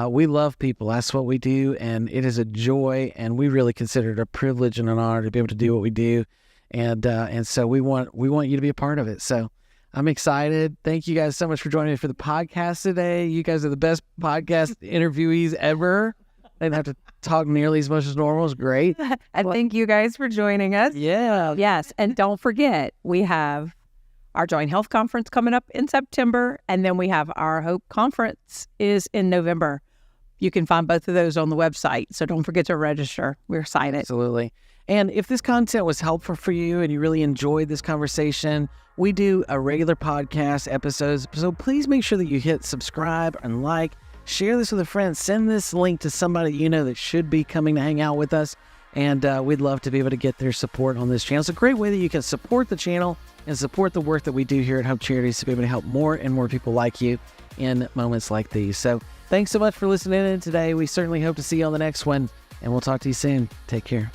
we love people. That's what we do, and it is a joy, and we really consider it a privilege and an honor to be able to do what we do. And so we want you to be a part of it. So I'm excited. Thank you guys so much for joining me for the podcast today. You guys are the best podcast interviewees ever. They didn't have to talk nearly as much as normal. It's great. And thank you guys for joining us. Yeah. Yes. And don't forget, we have our Joint Health Conference coming up in September. And then we have our Hope Conference is in November. You can find both of those on the website. So don't forget to register. We're excited. Absolutely. And if this content was helpful for you and you really enjoyed this conversation, we do a regular podcast episodes. So please make sure that you hit subscribe and like. Share this with a friend. Send this link to somebody you know that should be coming to hang out with us. And we'd love to be able to get their support on this channel. It's a great way that you can support the channel and support the work that we do here at Hope Charities to be able to help more and more people like you in moments like these. So thanks so much for listening in today. We certainly hope to see you on the next one. And we'll talk to you soon. Take care.